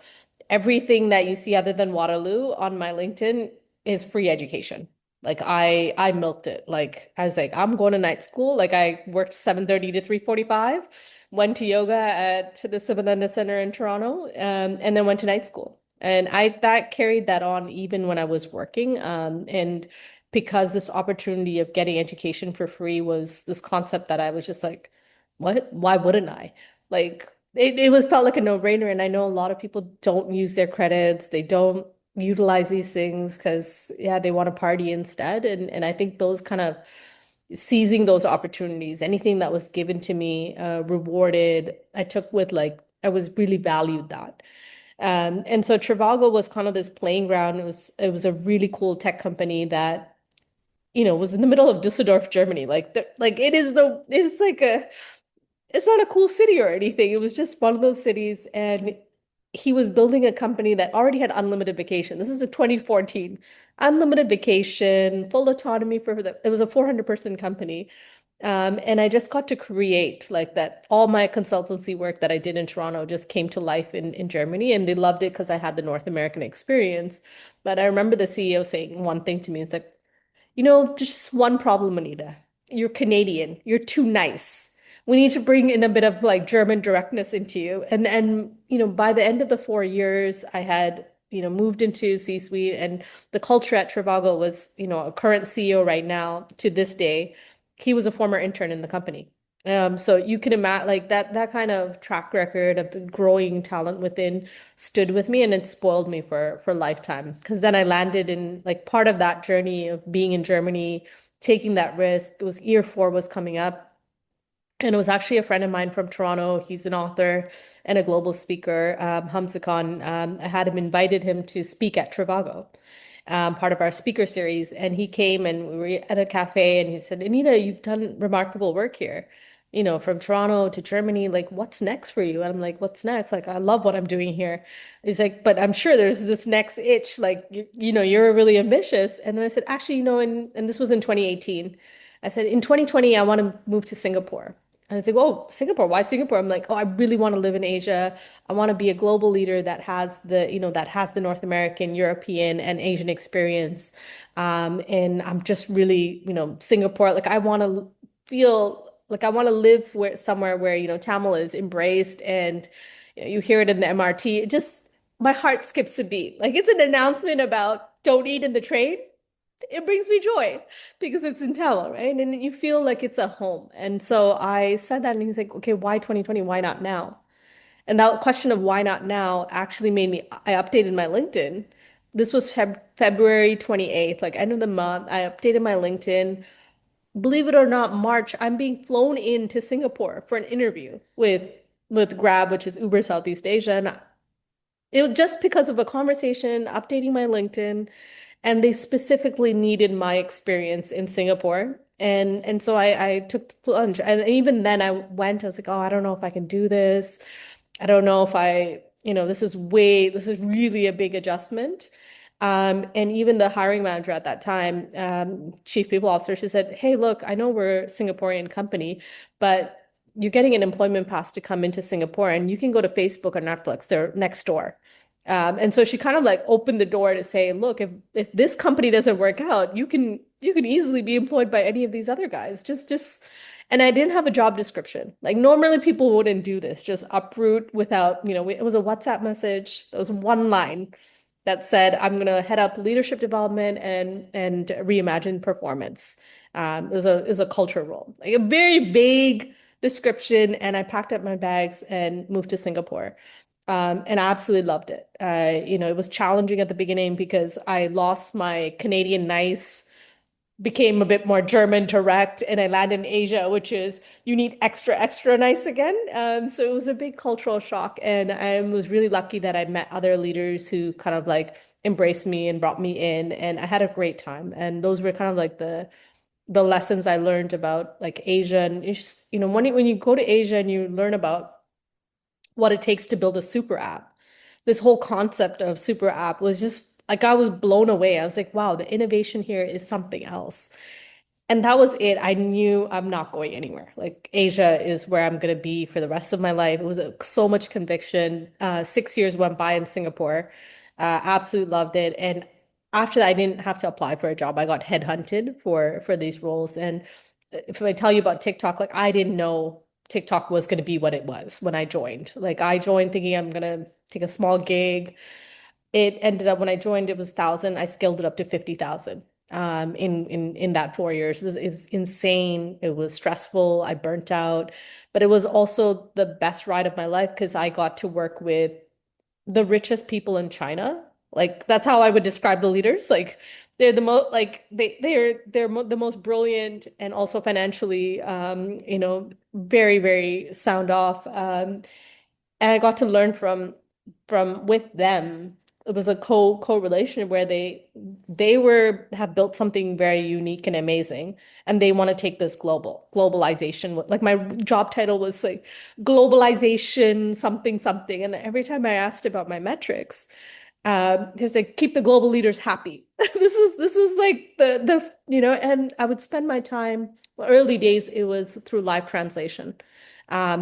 everything that you see other than Waterloo on my LinkedIn is free education. Like I milked it. Like I was like, I'm going to night school. Like I worked 7:30 to 3:45, went to yoga to the Sivananda Center in Toronto, and then went to night school. And I that carried that on even when I was working. And because this opportunity of getting education for free was this concept that I was just like, what? Why wouldn't I? Like it was felt like a no-brainer. And I know a lot of people don't use their credits. They don't utilize these things because yeah, they want to party instead. And I think those kind of seizing those opportunities, anything that was given to me, rewarded, I took with like I was really valued that. And so Trivago was kind of this playing ground. It was a really cool tech company that was in the middle of Düsseldorf, Germany. Like it's like it's not a cool city or anything. It was just one of those cities, and he was building a company that already had unlimited vacation. This is a 2014, unlimited vacation, full autonomy it was a 400 person company. And I just got to create like that. All my consultancy work that I did in Toronto just came to life in Germany, and they loved it because I had the North American experience. But I remember the CEO saying one thing to me. It's like, just one problem, Anita. You're Canadian. You're too nice. We need to bring in a bit of like German directness into you. And by the end of the 4 years, I had, moved into C-suite, and the culture at Trivago was, a current CEO right now to this day. He was a former intern in the company. So you can imagine like that kind of track record of growing talent within stood with me, and it spoiled me for lifetime. Because then I landed in like part of that journey of being in Germany, taking that risk. It was year four was coming up. And it was actually a friend of mine from Toronto. He's an author and a global speaker, Hamza Khan. I had him invited him to speak at Trivago, part of our speaker series. And he came and we were at a cafe and he said, Anita, you've done remarkable work here, from Toronto to Germany. Like, what's next for you? And I'm like, what's next? Like, I love what I'm doing here. He's like, but I'm sure there's this next itch. Like, you're really ambitious. And then I said, actually, and this was in 2018. I said, in 2020, I want to move to Singapore. And I was like, oh, Singapore, why Singapore? I'm like, oh, I really want to live in Asia. I want to be a global leader that has the North American, European, and Asian experience. And I'm just really, Singapore, like I want to feel like I want to live somewhere where, Tamil is embraced and you hear it in the MRT. It just, my heart skips a beat. Like it's an announcement about don't eat in the train. It brings me joy because it's in Tamil, right? And you feel like it's a home. And so I said that, and he's like, okay, why 2020? Why not now? And that question of why not now actually made me, I updated my LinkedIn. This was February 28th, like end of the month. I updated my LinkedIn. Believe it or not, March, I'm being flown into Singapore for an interview with Grab, which is Uber Southeast Asia. And it was just because of a conversation, updating my LinkedIn, and they specifically needed my experience in Singapore. And so I took the plunge. And even then I was like, oh, I don't know if I can do this. I don't know if this is really a big adjustment. And even the hiring manager at that time, chief people officer, she said, hey, look, I know we're a Singaporean company, but you're getting an employment pass to come into Singapore and you can go to Facebook or Netflix, they're next door. And so she kind of like opened the door to say, look, if this company doesn't work out, you can easily be employed by any of these other guys. And I didn't have a job description. Like normally people wouldn't do this, just uproot without, it was a WhatsApp message. There was one line that said, I'm going to head up leadership development and reimagine performance. It was a culture role, like a very vague description. And I packed up my bags and moved to Singapore. And I absolutely loved it. It was challenging at the beginning because I lost my Canadian nice, became a bit more German direct, and I landed in Asia, which is you need extra, extra nice again. So it was a big cultural shock. And I was really lucky that I met other leaders who kind of like embraced me and brought me in, and I had a great time. And those were kind of like the lessons I learned about like Asia. And it's just, when you go to Asia and you learn about what it takes to build a super app. This whole concept of super app was just like I was blown away. I was like, wow, the innovation here is something else. And that was it. I knew I'm not going anywhere. Like Asia is where I'm going to be for the rest of my life. It was so much conviction. 6 years went by in Singapore. Absolutely loved it. And after that, I didn't have to apply for a job. I got headhunted for these roles. And if I tell you about TikTok, like I didn't know TikTok was going to be what it was when I joined. Like I joined thinking I'm going to take a small gig. It ended up when I joined, it was 1,000. I scaled it up to 50,000 in that 4 years. It was insane. It was stressful. I burnt out, but it was also the best ride of my life because I got to work with the richest people in China. Like that's how I would describe the leaders. Like they're the most like the most brilliant and also financially very, very sound off. And I got to learn from with them it was a correlation where they were have built something very unique and amazing, and they want to take this globalization. Like my job title was like globalization something something, and every time I asked about my metrics, there's like keep the global leaders happy. This is like the and I would spend my time, well, early days it was through live translation,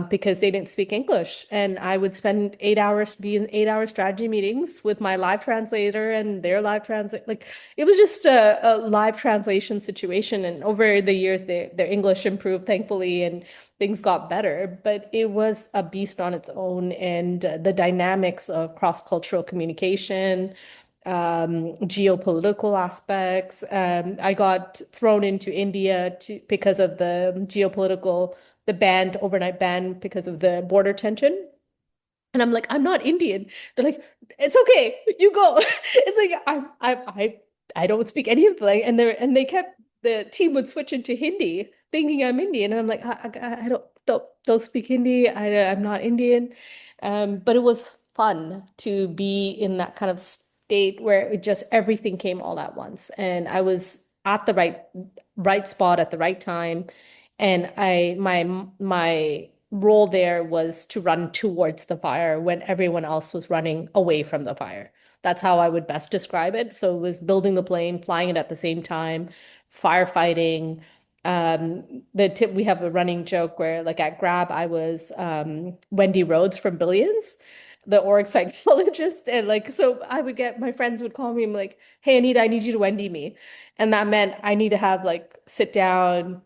because they didn't speak English, and I would spend 8 hours, be in 8 hour strategy meetings with my live translator and their live translate. Like it was just a live translation situation, and over the years their English improved thankfully, and things got better, but it was a beast on its own. And the dynamics of cross-cultural communication, geopolitical aspects. I got thrown into India because of the banned overnight ban because of the border tension. And I'm like, I'm not Indian. They're like, it's okay, you go. It's like I don't speak any of like, and they kept the team would switch into Hindi, thinking I'm Indian. And I'm like, I don't speak Hindi. I'm not Indian. But it was fun to be in that kind of state where it just everything came all at once, and I was at the right spot at the right time. And my role there was to run towards the fire when everyone else was running away from the fire. That's how I would best describe it. So it was building the plane, flying it at the same time, firefighting. The tip we have a running joke where, like at Grab, I was Wendy Rhodes from Billions, the org psychologist, and like so I would get my friends would call me and be like, "Hey, Anita, I need you to Wendy me," and that meant I need to have like sit down,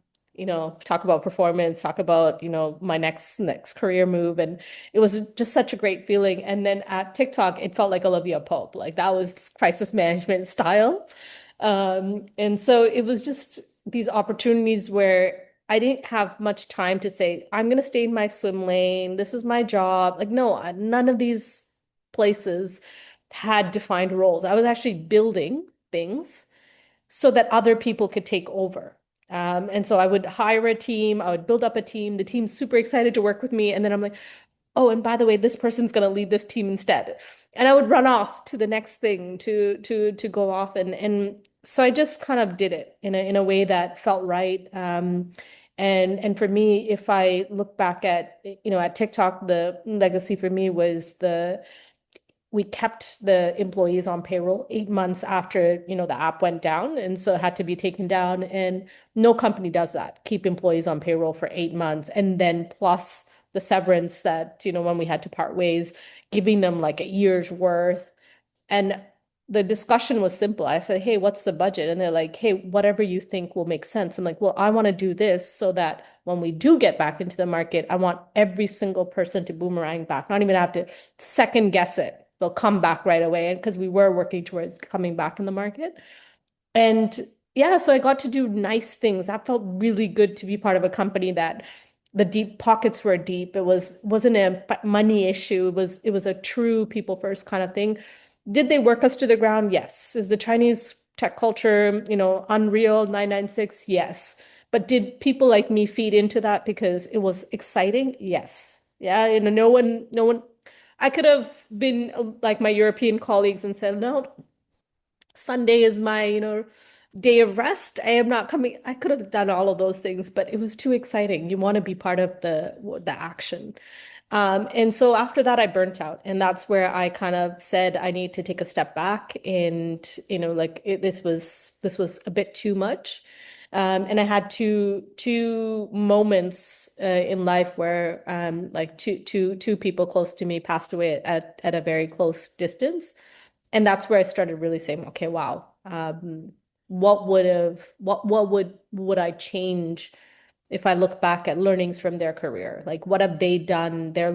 talk about performance, talk about, my next career move. And it was just such a great feeling. And then at TikTok, it felt like Olivia Pope. Like that was crisis management style. And so it was just these opportunities where I didn't have much time to say, I'm going to stay in my swim lane. This is my job. Like, no, none of these places had defined roles. I was actually building things so that other people could take over. And so I would hire a team, I would build up a team. The team's super excited to work with me. And then I'm like, oh, and by the way, this person's going to lead this team instead. And I would run off to the next thing to go off. And so I just kind of did it in a way that felt right. And for me, if I look back at TikTok, the legacy for me was we kept the employees on payroll 8 months after, the app went down, and so it had to be taken down. And no company does that. Keep employees on payroll for 8 months, and then plus the severance that, when we had to part ways, giving them like a year's worth. And the discussion was simple. I said, "Hey, what's the budget?" And they're like, "Hey, whatever you think will make sense." I'm like, "Well, I want to do this so that when we do get back into the market, I want every single person to boomerang back, not even have to second guess it. They'll come back right away." And because we were working towards coming back in the market. And yeah, so I got to do nice things. That felt really good to be part of a company that the deep pockets were deep. Wasn't a money issue. It was a true people first kind of thing. Did they work us to the ground? Yes. Is the Chinese tech culture, unreal 996? Yes. But did people like me feed into that because it was exciting? Yes. Yeah, no one, I could have been like my European colleagues and said, no, Sunday is my, day of rest. I am not coming. I could have done all of those things, but it was too exciting. You want to be part of the action. And so after that, I burnt out, and that's where I kind of said I need to take a step back, and like this was a bit too much. And I had two moments in life where like two people close to me passed away at a very close distance. And that's where I started really saying, okay, wow, what would I change if I look back at learnings from their career? Like what have they done, their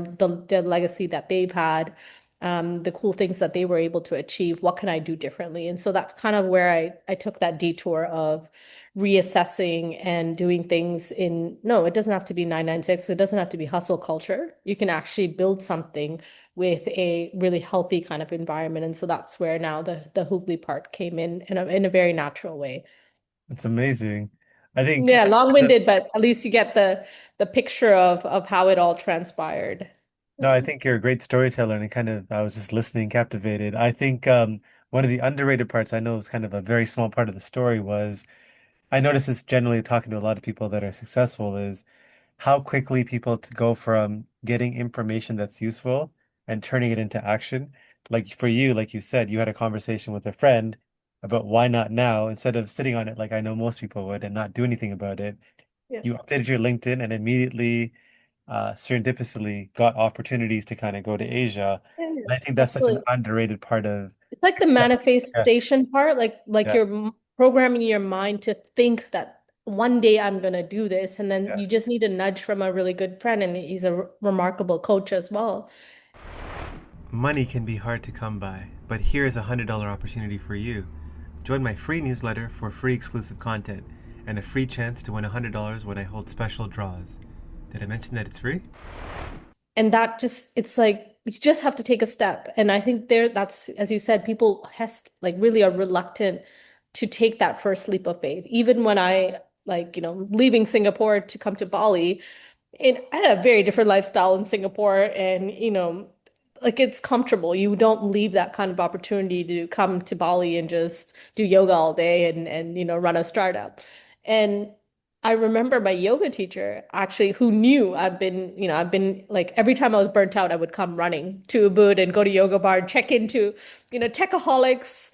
legacy that they've had, the cool things that they were able to achieve, what can I do differently? And so that's kind of where I took that detour of reassessing and doing things in, no, it doesn't have to be 996, it doesn't have to be hustle culture. You can actually build something with a really healthy kind of environment. And so that's where now the Hoogly part came in a very natural way. It's amazing. I think Yeah, that long-winded, but at least you get the picture of how it all transpired. No, I think you're a great storyteller, and I was just listening, captivated. I think one of the underrated parts I know is kind of a very small part of the story was I notice this generally talking to a lot of people that are successful is how quickly people to go from getting information that's useful and turning it into action. Like for you, like you said, you had a conversation with a friend about why not now instead of sitting on it like I know most people would and not do anything about it. Yeah. You updated your LinkedIn and immediately serendipitously got opportunities to kind of go to Asia. Yeah, And I think that's such an absolutely. underrated part of It's like the success. Yeah, manifestation part, like yeah, you're programming your mind to think that one day I'm gonna do this, and then yeah. you just need a nudge from a really good friend, and he's a remarkable coach as well. Money can be hard to come by, but here's a $100 opportunity for you. Join my free newsletter for free exclusive content and a free chance to win $100 when I hold special draws. Did I mention that it's free? And that just it's like you just have to take a step. And I think that's as you said, people has like really are reluctant to take that first leap of faith. Even when I like, leaving Singapore to come to Bali, and I had a very different lifestyle in Singapore, and like it's comfortable. You don't leave that kind of opportunity to come to Bali and just do yoga all day and run a startup. And I remember my yoga teacher actually who knew I've been like every time I was burnt out, I would come running to Ubud and go to yoga bar and check into, techaholics,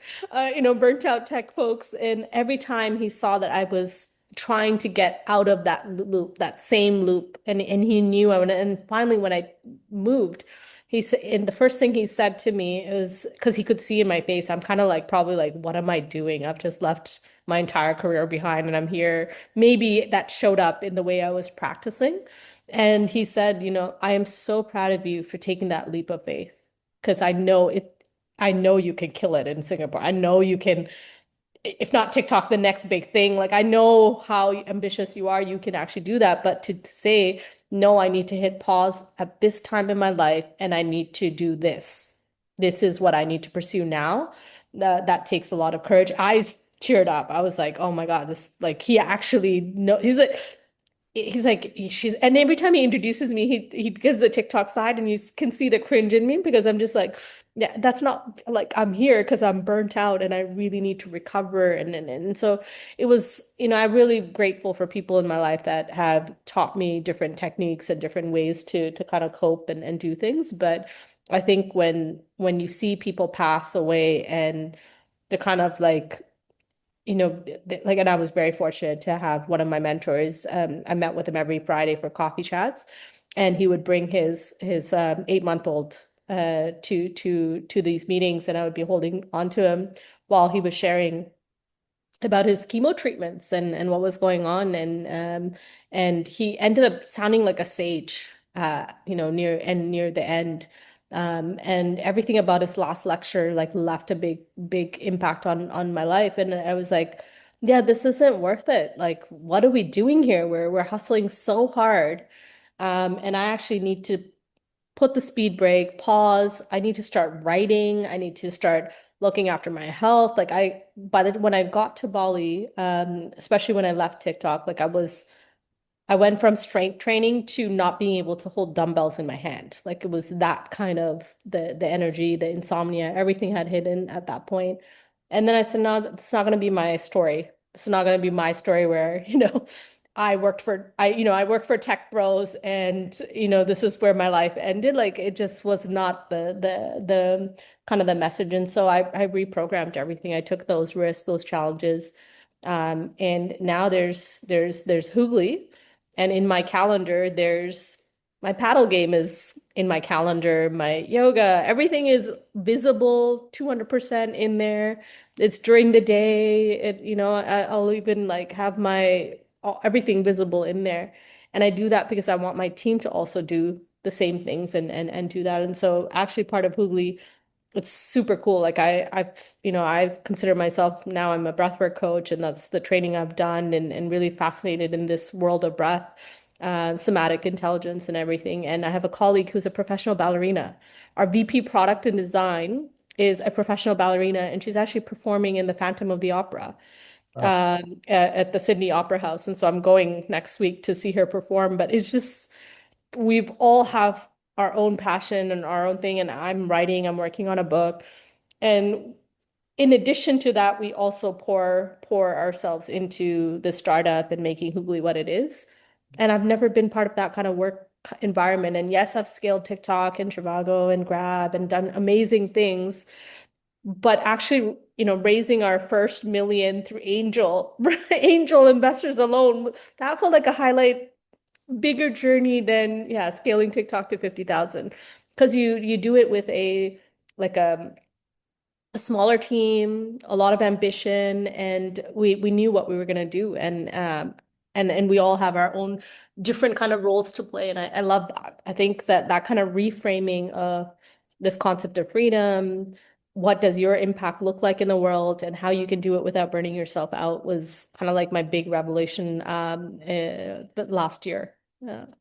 burnt out tech folks. And every time he saw that I was trying to get out of that loop, that same loop, and he knew I would, and finally when I moved, he said, and the first thing he said to me is because he could see in my face, I'm kind of like probably like, what am I doing? I've just left my entire career behind and I'm here. Maybe that showed up in the way I was practicing. And he said, I am so proud of you for taking that leap of faith because I know you can kill it in Singapore. I know you can, if not TikTok, the next big thing. Like I know how ambitious you are, you can actually do that. But to say, no, I need to hit pause at this time in my life and I need to do this. This is what I need to pursue now. That takes a lot of courage. I cheered up. I was like, oh my God, this like he actually know she's and every time he introduces me he gives a TikTok side and you can see the cringe in me because I'm just like yeah that's not like I'm here because I'm burnt out and I really need to recover and so it was I'm really grateful for people in my life that have taught me different techniques and different ways to kind of cope and do things but I think when you see people pass away and they're kind of like like, and I was very fortunate to have one of my mentors. I met with him every Friday for coffee chats, and he would bring his 8-month-old to these meetings, and I would be holding on to him while he was sharing about his chemo treatments and what was going on and he ended up sounding like a sage near the end and everything about his last lecture like left a big impact on my life and I was like yeah this isn't worth it like what are we doing here we're hustling so hard and I actually need to put the speed brake, pause. I need to start writing. I need to start looking after my health. Like when I got to Bali, especially when I left TikTok, like I went from strength training to not being able to hold dumbbells in my hand. Like it was that kind of the energy, the insomnia, everything had hidden at that point. And then I said, no, it's not going to be my story. It's not going to be my story where, I worked for tech bros and, this is where my life ended. Like it just was not the kind of the message. And so I reprogrammed everything. I took those risks, those challenges. And now there's Hoogly. And in my calendar, there's my paddle game is in my calendar, my yoga, everything is visible 200% in there. It's during the day. I'll even like have everything visible in there. And I do that because I want my team to also do the same things and do that. And so actually part of Hoogly it's super cool. Like I've considered myself now I'm a breathwork coach and that's the training I've done and really fascinated in this world of breath, somatic intelligence and everything. And I have a colleague who's a professional ballerina. Our VP product and design is a professional ballerina and she's actually performing in the Phantom of the Opera Oh, at the Sydney Opera House. And so I'm going next week to see her perform. But it's just we've all have our own passion and our own thing. And I'm writing, I'm working on a book. And in addition to that, we also pour ourselves into the startup and making Hoogly what it is. And I've never been part of that kind of work environment. And yes, I've scaled TikTok and Trivago and Grab and done amazing things. But actually, raising our first million through angel investors alone, that felt like a highlight, bigger journey than, yeah, scaling TikTok to 50,000. Because you do it with like a smaller team, a lot of ambition, and we knew what we were going to do, and we all have our own different kind of roles to play, and I love that. I think that that kind of reframing of this concept of freedom, what does your impact look like in the world, and how you can do it without burning yourself out was kind of like my big revelation the last year.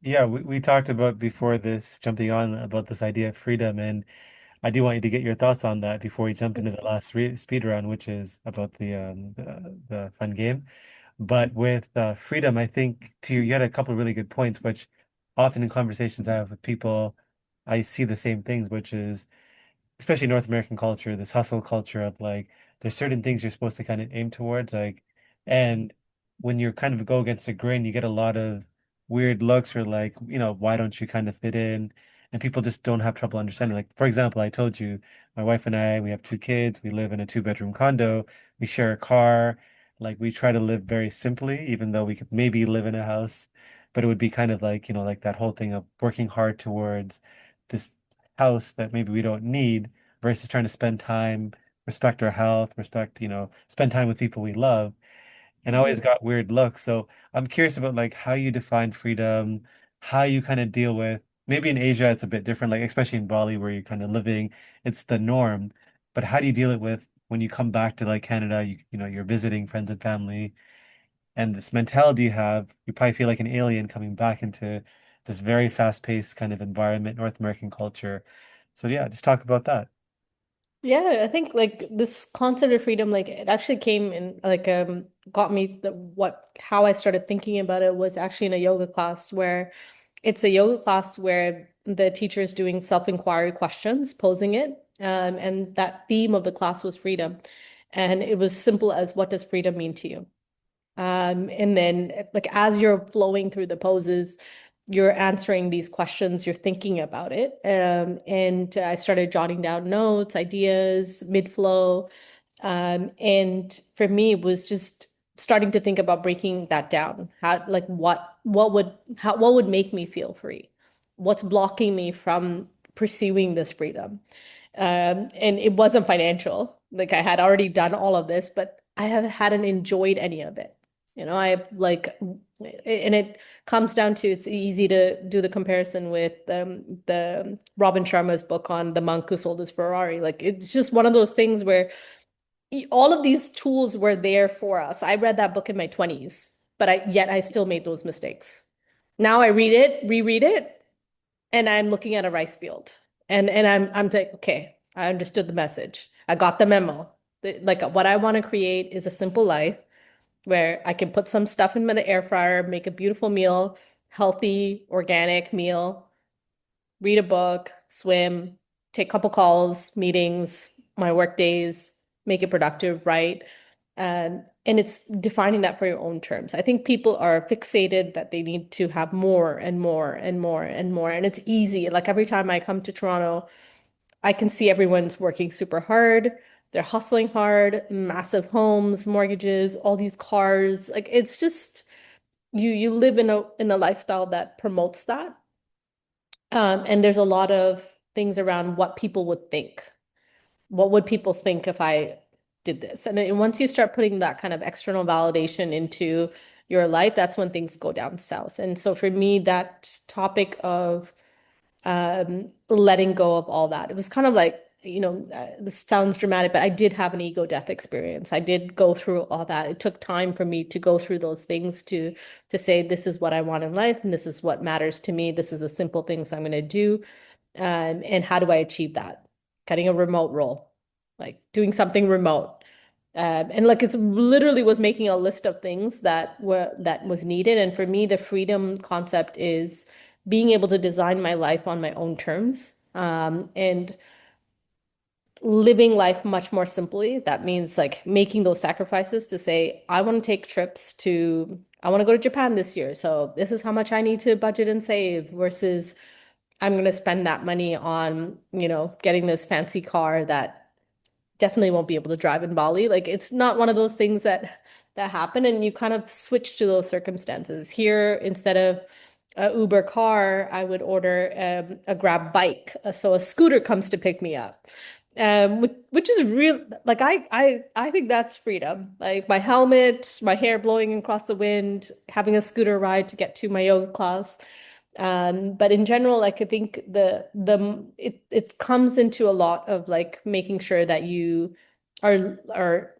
Yeah, we talked about before this jumping on about this idea of freedom, and I do want you to get your thoughts on that before we jump into the last re speed round, which is about the fun game. But with freedom, I think you had a couple of really good points, which often in conversations I have with people, I see the same things, which is especially North American culture, this hustle culture of like there's certain things you're supposed to kind of aim towards, like, and when you're kind of go against the grain, you get a lot of weird looks or like, why don't you kind of fit in? And people just don't have trouble understanding. Like, for example, I told you, my wife and I, we have two kids, we live in a two-bedroom condo, we share a car, like we try to live very simply, even though we could maybe live in a house, but it would be kind of like, like that whole thing of working hard towards this house that maybe we don't need versus trying to spend time, respect our health, respect, spend time with people we love. And I always got weird looks. So I'm curious about like how you define freedom, how you kind of deal with maybe in Asia it's a bit different, like especially in Bali where you're kind of living, it's the norm. But how do you deal it with when you come back to like Canada, you're visiting friends and family, and this mentality you have, you probably feel like an alien coming back into this very fast-paced kind of environment, North American culture. So yeah, just talk about that. Yeah, I think like this concept of freedom, like it actually came in like got me how I started thinking about it was actually in a yoga class where it's a yoga class where the teacher is doing self-inquiry questions, posing it. And that theme of the class was freedom. And it was simple as what does freedom mean to you? And then like as you're flowing through the poses, you're answering these questions, you're thinking about it. And I started jotting down notes, ideas, mid-flow. And for me, it was just starting to think about breaking that down. How, like what would make me feel free? What's blocking me from pursuing this freedom? And it wasn't financial. Like I had already done all of this, but hadn't enjoyed any of it. I like, and it comes down to it's easy to do the comparison with the Robin Sharma's book on the monk who sold his Ferrari. Like it's just one of those things where all of these tools were there for us. I read that book in my 20s, but yet I still made those mistakes. Now I read it, reread it, and I'm looking at a rice field. And I'm like, okay, I understood the message. I got the memo. Like what I want to create is a simple life where I can put some stuff in the air fryer, make a beautiful meal, healthy, organic meal, read a book, swim, take a couple calls, meetings, my work days, make it productive, right? And it's defining that for your own terms. I think people are fixated that they need to have more and more and more and more. And it's easy. Like every time I come to Toronto, I can see everyone's working super hard. They're hustling hard, massive homes, mortgages, all these cars. Like it's just you live in a lifestyle that promotes that. And there's a lot of things around what people would think. What would people think if I did this? And once you start putting that kind of external validation into your life, that's when things go down south. And so for me, that topic of letting go of all that, it was kind of like, this sounds dramatic, but I did have an ego death experience. I did go through all that. It took time for me to go through those things to say, this is what I want in life, and this is what matters to me. This is the simple things I'm going to do. And how do I achieve that? Getting a remote role, like doing something remote. And like it's literally was making a list of things that was needed. And for me, the freedom concept is being able to design my life on my own terms, and living life much more simply. That means like making those sacrifices to say, I want to take trips to, I want to go to Japan this year. So this is how much I need to budget and save versus I'm going to spend that money on, getting this fancy car that definitely won't be able to drive in Bali. Like it's not one of those things that happen, and you kind of switch to those circumstances. Here, instead of a Uber car, I would order a Grab bike. So a scooter comes to pick me up. Which is real, like I think that's freedom. Like my helmet, my hair blowing across the wind, having a scooter ride to get to my yoga class. But in general, like I think it comes into a lot of like making sure that you are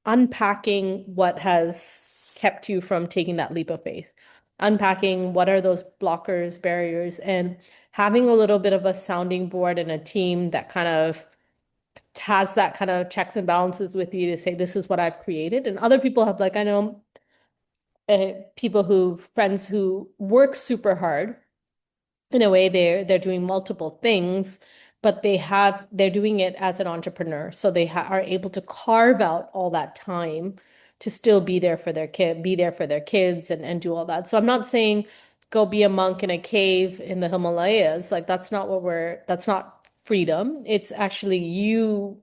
unpacking what has kept you from taking that leap of faith, unpacking what are those blockers, barriers, and having a little bit of a sounding board and a team that kind of has that kind of checks and balances with you to say, this is what I've created. And other people have like, I know people who, friends who work super hard in a way they're doing multiple things, but they're doing it as an entrepreneur, so they are able to carve out all that time to still be there for their kid, be there for their kids, and do all that. So I'm not saying go be a monk in a cave in the Himalayas. Like that's not freedom. It's actually you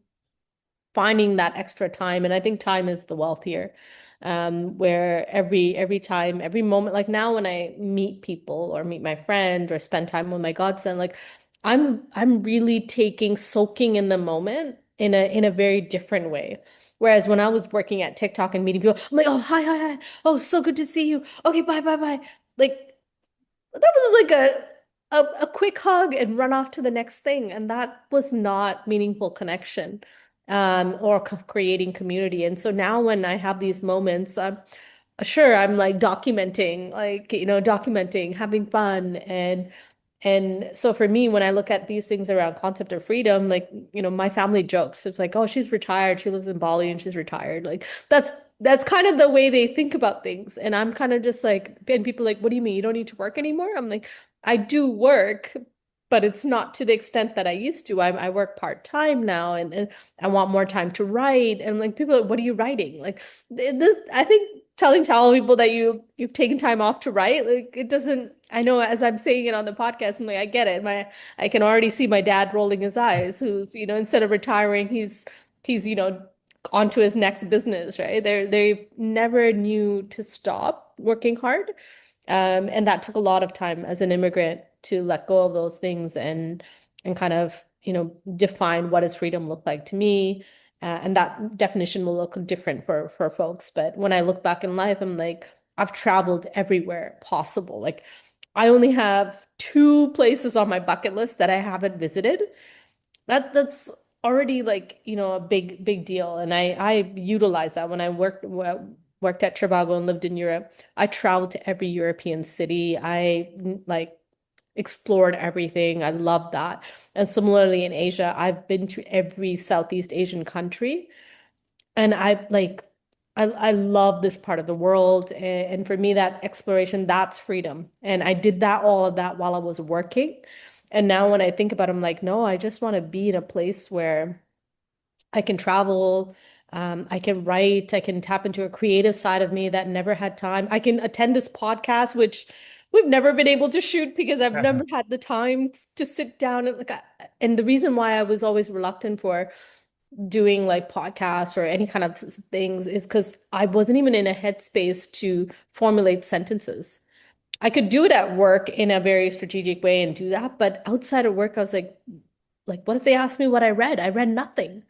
finding that extra time. And I think time is the wealth here. Where every time, every moment, like now when I meet people or meet my friend or spend time with my godson, like I'm really soaking in the moment in a very different way. Whereas when I was working at TikTok and meeting people, I'm like, oh, hi, hi, hi. Oh, so good to see you. Okay, bye, bye, bye. Like that was like a quick hug and run off to the next thing, and that was not meaningful connection, or creating community. And so now when I have these moments, sure, I'm like documenting, documenting, having fun, and so for me, when I look at these things around concept of freedom, like, my family jokes. It's like, oh, she's retired. She lives in Bali and she's retired. Like that's kind of the way they think about things. And I'm kind of just like, and people are like, what do you mean? You don't need to work anymore? I'm like, I do work, but it's not to the extent that I used to. I work part-time now, and I want more time to write. And like people are like, what are you writing? Like this, I think telling people that you've taken time off to write, like it doesn't, I know as I'm saying it on the podcast, I'm like, I get it. I can already see my dad rolling his eyes, who's, instead of retiring, he's onto his next business, right? They never knew to stop working hard. And that took a lot of time as an immigrant to let go of those things and kind of, define what does freedom look like to me. And that definition will look different for folks. But when I look back in life, I'm like, I've traveled everywhere possible. Like I only have two places on my bucket list that I haven't visited. That's already like, a big deal. And I utilize that when I worked at Trivago and lived in Europe. I traveled to every European city. I like explored everything. I love that. And similarly in Asia, I've been to every Southeast Asian country. And I love this part of the world. And for me, that exploration, that's freedom. And I did all of that while I was working. And now when I think about it, I'm like, no, I just want to be in a place where I can travel, I can write, I can tap into a creative side of me that never had time. I can attend this podcast, which we've never been able to shoot because I've never had the time to sit down and the reason why I was always reluctant for doing like podcasts or any kind of things is because I wasn't even in a headspace to formulate sentences. I could do it at work in a very strategic way and do that, but outside of work, I was like, what if they asked me what I read? I read nothing.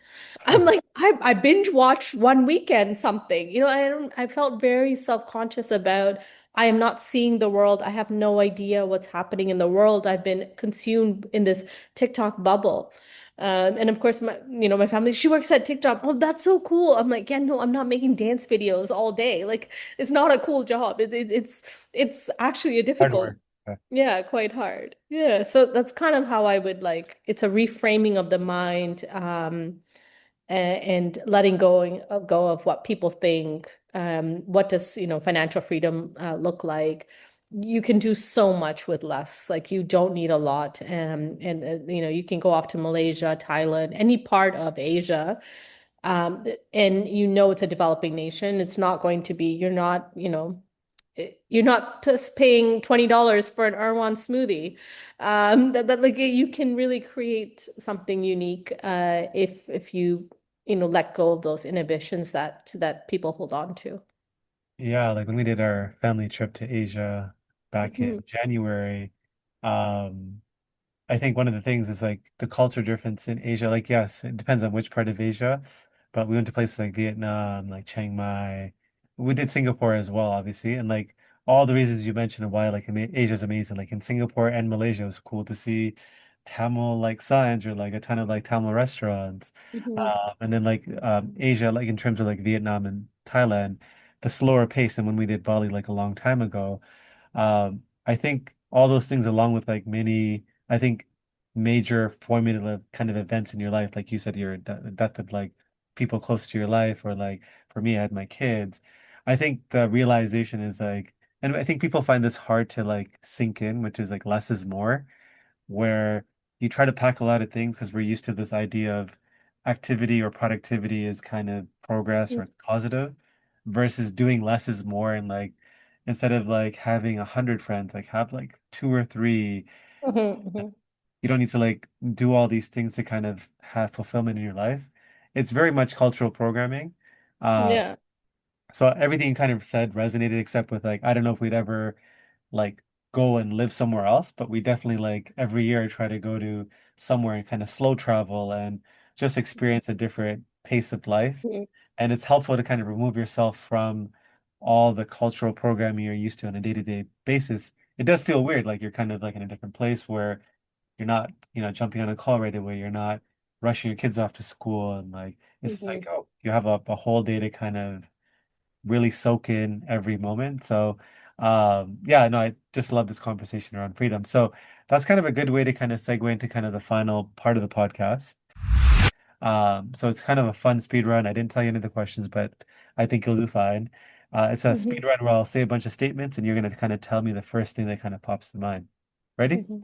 I'm like, I binge watched one weekend something. I felt very self-conscious about I am not seeing the world. I have no idea what's happening in the world. I've been consumed in this TikTok bubble. And of course, my family, she works at TikTok. Oh, that's so cool. I'm like, yeah, no, I'm not making dance videos all day. Like, it's not a cool job. It's actually a Hard difficult, work. Yeah. yeah, quite hard. Yeah. So that's kind of how I would like, it's a reframing of the mind, and letting go of what people think. What does, financial freedom look like? you can do so much with less. Like you don't need a lot. And you can go off to Malaysia, Thailand, any part of Asia. And it's a developing nation. It's not going to be, you're not just paying $20 for an Erewhon smoothie. That like you can really create something unique if you let go of those inhibitions that people hold on to. Yeah, like when we did our family trip to Asia back in Mhm, January, um, I think one of the things is like the culture difference in Asia. Like, yes, it depends on which part of Asia, but we went to places like Vietnam, like Chiang Mai. We did Singapore as well, obviously, and like all the reasons you mentioned of why like Asia is amazing. Like in Singapore and Malaysia, it was cool to see Tamil like signs or like a ton of like Tamil restaurants. mhm, And then like Asia, like in terms of like Vietnam and Thailand, the slower pace than when we did Bali like a long time ago. I think all those things along with like many, I think major formative kind of events in your life, like you said, your the death of like people close to your life, or like for me, I had my kids. I think the realization is like, and I think people find this hard to like sink in, which is like less is more, where you try to pack a lot of things because we're used to this idea of activity or productivity is kind of progress or it's positive versus doing less is more, and like instead of like having 100 friends, like have like two or three. mhm, mhm. You don't need to like do all these things to kind of have fulfillment in your life. It's very much cultural programming. Uh, Yeah. so everything you kind of said resonated, except with like, I don't know if we'd ever like go and live somewhere else, but we definitely like every year try to go to somewhere and kind of slow travel and just experience a different pace of life. Mhm, And it's helpful to kind of remove yourself from all the cultural programming you're used to on a day-to-day basis. It does feel weird, like you're kind of like in a different place where you're not, jumping on a call right away. You're not rushing your kids off to school. And like, it's just like, mhm, oh, you have a whole day to kind of really soak in every moment. So, yeah, no, I just love this conversation around freedom. So that's kind of a good way to kind of segue into kind of the final part of the podcast. So it's kind of a fun speed run. I didn't tell you any of the questions, but I think you'll do fine. It's a mhm, speed run where I'll say a bunch of statements and you're going to kind of tell me the first thing that kind of pops to mind. Ready? mhm.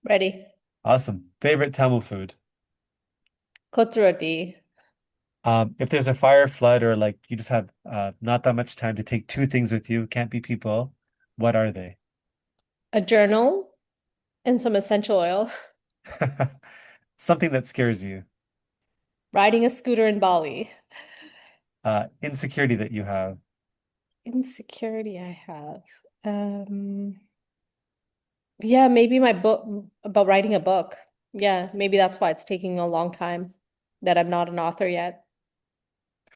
Ready. Awesome. Favorite Tamil food? Kotrodi. If there's a fire, flood, or like you just have not that much time to take two things with you, can't be people, what are they? A journal and some essential oil. Something that scares you, Riding a scooter in Bali. insecurity that you have, Insecurity I have. Yeah, maybe my book about writing a book. Yeah, maybe that's why it's taking a long time that I'm not an author yet.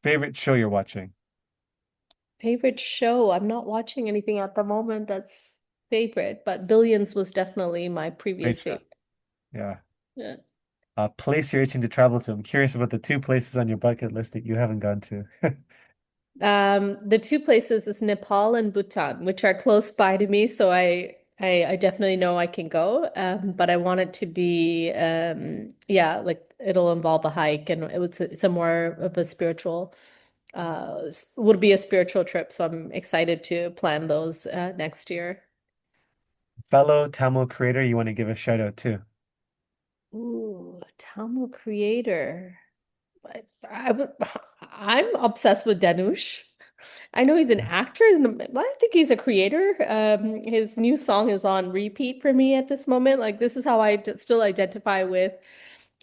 favorite show you're watching. Favorite show. I'm not watching anything at the moment that's favorite, but Billions was definitely my Great previous show. favorite. Yeah. Yeah. Place you're itching to travel to. I'm curious about the two places on your bucket list that you haven't gone to. The two places is Nepal and Bhutan, which are close by to me, so I definitely know I can go. But I want it to be yeah, like it'll involve a hike and it's a more of a spiritual would be a spiritual trip. So I'm excited to plan those next year. Fellow Tamil creator you want to give a shout out to. Ooh, Tamil creator. I would, I'm obsessed with Danush. I know he's an actor. I think he's a creator. His new song is on repeat for me at this moment. Like this is how still identify with,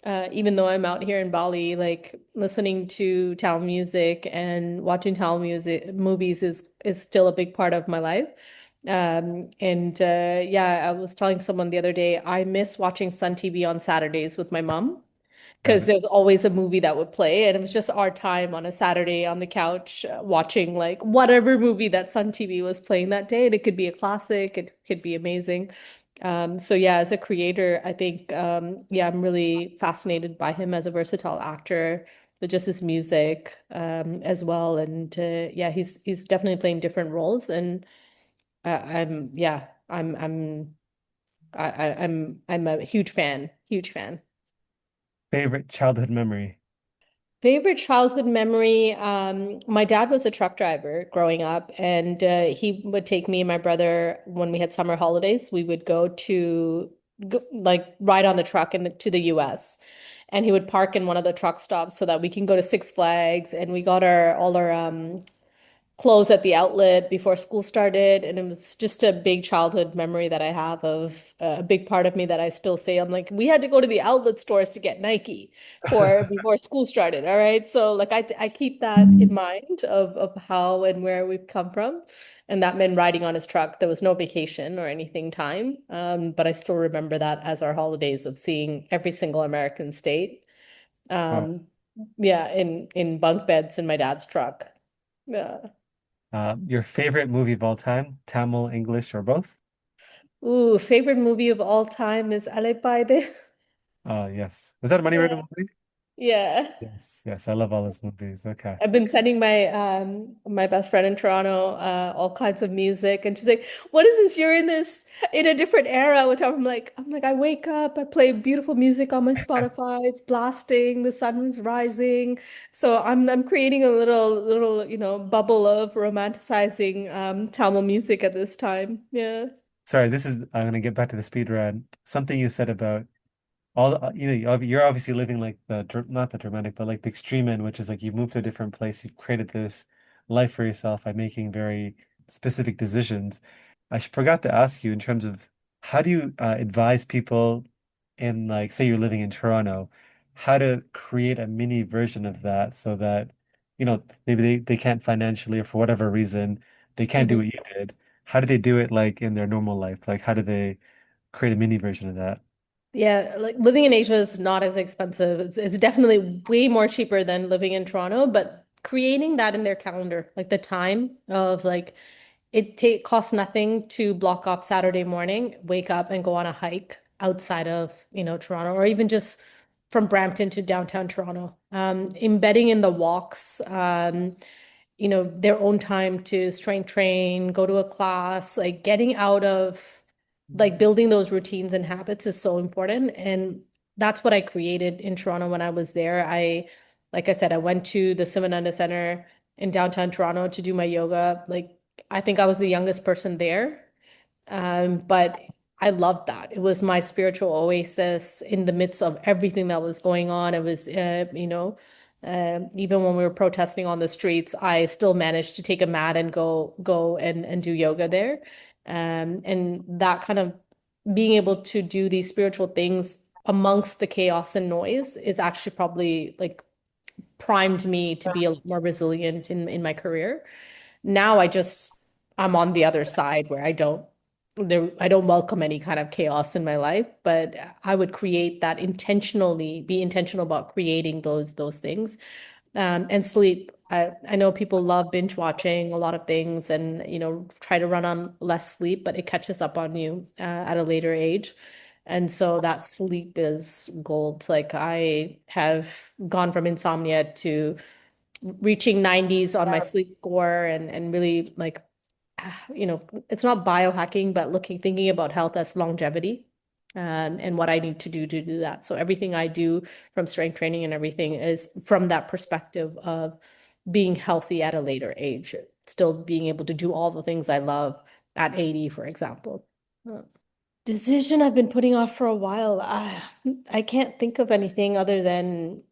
even though I'm out here in Bali, like listening to Tamil music and watching Tamil music movies is still a big part of my life. And yeah, I was telling someone the other day, I miss watching Sun TV on Saturdays with my mom because Right. there's always a movie that would play, and it was just our time on a Saturday on the couch watching like whatever movie that Sun TV was playing that day. And it could be a classic, it could be amazing. So yeah, as a creator, I think yeah, I'm really fascinated by him as a versatile actor, but just his music as well. And yeah, he's definitely playing different roles, and I'm yeah, I'm a huge fan, huge fan. Favorite childhood memory. Favorite childhood memory, my dad was a truck driver growing up, and he would take me and my brother when we had summer holidays. We would like ride on the truck to the US, and he would park in one of the truck stops so that we can go to Six Flags, and we got our all our clothes at the outlet before school started. And it was just a big childhood memory that I have of a big part of me that I still say, I'm like, we had to go to the outlet stores to get Nike for before school started. All right. So like I keep that in mind of how and where we've come from. And that meant riding on his truck. There was no vacation or anything time. But I still remember that as our holidays of seeing every single American state. Wow. Um, yeah, in bunk beds in my dad's truck. Yeah. Your favorite movie of all time, Tamil, English, or both? Ooh, favorite movie of all time is Alepaide. Yes. Was that a Money Yeah. River movie? Yeah. Yes, yes. I love all those movies. Okay. I've been sending my best friend in Toronto all kinds of music, and she's like, "What is this? You're in this in a different era." Which I'm like, I wake up, I play beautiful music on my Spotify. It's blasting, the sun is rising, so I'm creating a little bubble of romanticizing Tamil music at this time. Yeah. Sorry, I'm gonna get back to the speed run. Something you said about all you're obviously living like not the dramatic but like the extreme end, which is like you've moved to a different place, you've created this life for yourself by making very specific decisions. Forgot to ask you in terms of how do you advise people in, like, say you're living in Toronto, how to create a mini version of that so that maybe they can't financially or for whatever reason they can't do what you did. How do they do it like in their normal life? Like how do they create a mini version of that? Yeah, like living in Asia is not as expensive. It's definitely way more cheaper than living in Toronto, but creating that in their calendar, like the time of like it take costs nothing to block off Saturday morning, wake up and go on a hike outside of, Toronto, or even just from Brampton to downtown Toronto. Embedding in the walks, their own time to strength train, go to a class, like getting out of like building those routines and habits is so important. And that's what I created in Toronto when I was there. Like I said, I went to the Sivananda Center in downtown Toronto to do my yoga. Like I think I was the youngest person there. But I loved that. It was my spiritual oasis in the midst of everything that was going on. It was, even when we were protesting on the streets, I still managed to take a mat and go and do yoga there. And that kind of being able to do these spiritual things amongst the chaos and noise is actually probably like primed me to be a lot more resilient in my career. Now I'm on the other side where I don't welcome any kind of chaos in my life, but I would create that intentionally, be intentional about creating those things. And sleep. I know people love binge watching a lot of things and try to run on less sleep, but it catches up on you at a later age. And so that sleep is gold. Like I have gone from insomnia to reaching 90s on my sleep score and really like it's not biohacking, but thinking about health as longevity, and what I need to do that. So everything I do from strength training and everything is from that perspective of being healthy at a later age, still being able to do all the things I love at 80, for example. Decision I've been putting off for a while. I can't think of anything other than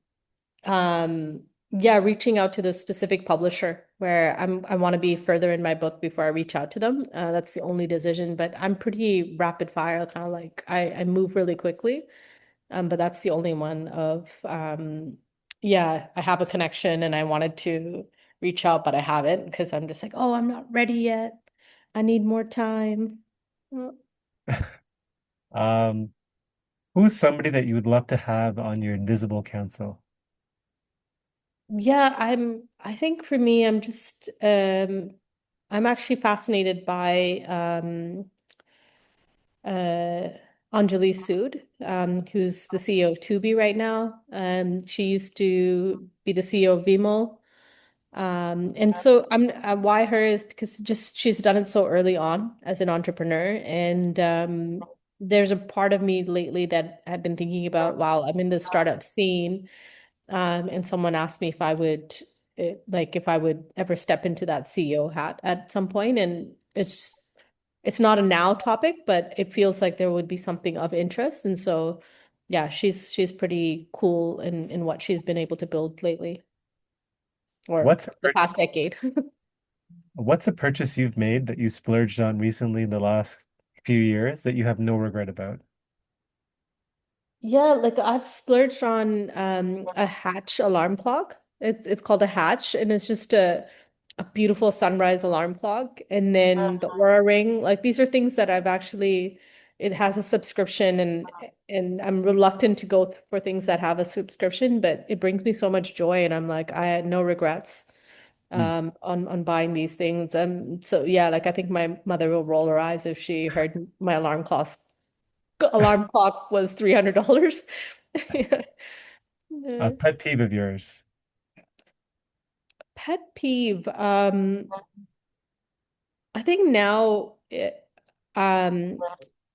yeah, reaching out to the specific publisher where I want to be further in my book before I reach out to them. That's the only decision, but I'm pretty rapid fire, kind of like I move really quickly. But that's the only one of yeah, I have a connection and I wanted to reach out, but I haven't because I'm just like, oh, I'm not ready yet. I need more time. Well, Um, who's somebody that you would love to have on your invisible council? yeah, I think for me, I'm actually fascinated by uh, Anjali Sood, who's the CEO of Tubi right now. She used to be the CEO of Vimo. And so why her is because just she's done it so early on as an entrepreneur. And there's a part of me lately that I've been thinking about while I'm in the startup scene And someone asked me if I would if I would ever step into that CEO hat at some point. And it's not a now topic, but it feels like there would be something of interest. And so yeah, she's pretty cool in what she's been able to build lately or What's a the pur- past decade. what's a purchase you've made that you splurged on recently in the last few years that you have no regret about? Yeah, like I've splurged on a Hatch alarm clock. It's called a Hatch, and it's just a beautiful sunrise alarm clock. And then the Aura Ring. Like these are things that I've actually it has a subscription, and I'm reluctant to go for things that have a subscription, but it brings me so much joy, and I'm like I had no regrets Hmm. on buying these things. So yeah, like I think my mother will roll her eyes if she heard my alarm clock was $300. Yeah. A Yeah. pet peeve of yours. Pet peeve. I think now um,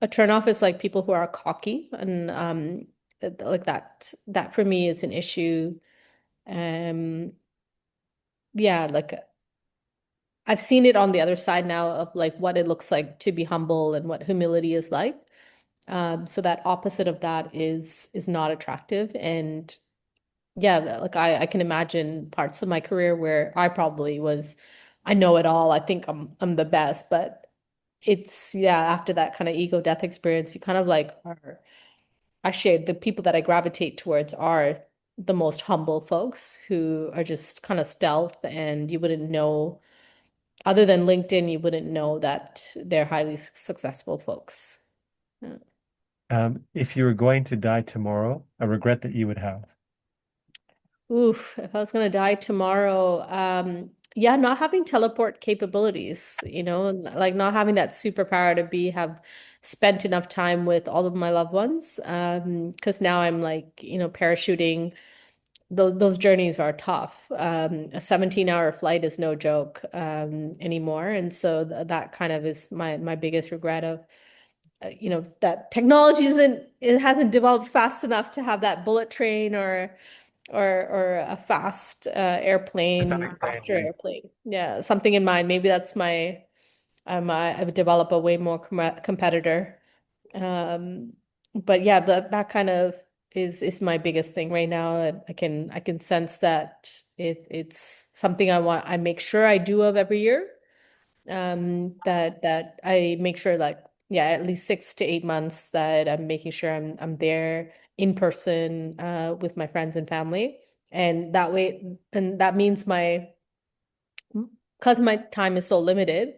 a turnoff is like people who are cocky and like that for me is an issue. Um, yeah, like I've seen it on the other side now of like what it looks like to be humble and what humility is like. So that opposite of that is not attractive. And yeah, like I can imagine parts of my career where I probably was, I know it all. I think I'm the best, but it's yeah, after that kind of ego death experience, you kind of like are actually the people that I gravitate towards are the most humble folks who are just kind of stealth, and you wouldn't know other than LinkedIn, you wouldn't know that they're highly successful folks. Yeah. If you were going to die tomorrow, a regret that you would have. Oof, if I was gonna die tomorrow, yeah, not having teleport capabilities, like not having that superpower to have spent enough time with all of my loved ones. Because now I'm like, parachuting. Those journeys are tough. A 17-hour flight is no joke, anymore. And so that kind of is my biggest regret of, that technology it hasn't developed fast enough to have that bullet train or a fast Something airplane, faster crazy. airplane. Yeah, something in mind. Maybe that's I would develop a way more competitor. Um, but yeah, that kind of is my biggest thing right now. And I can sense that it's something I make sure I do of every year. That I make sure like yeah, at least 6 to 8 months that I'm making sure I'm there in person with my friends and family. And that way, and that means because my time is so limited,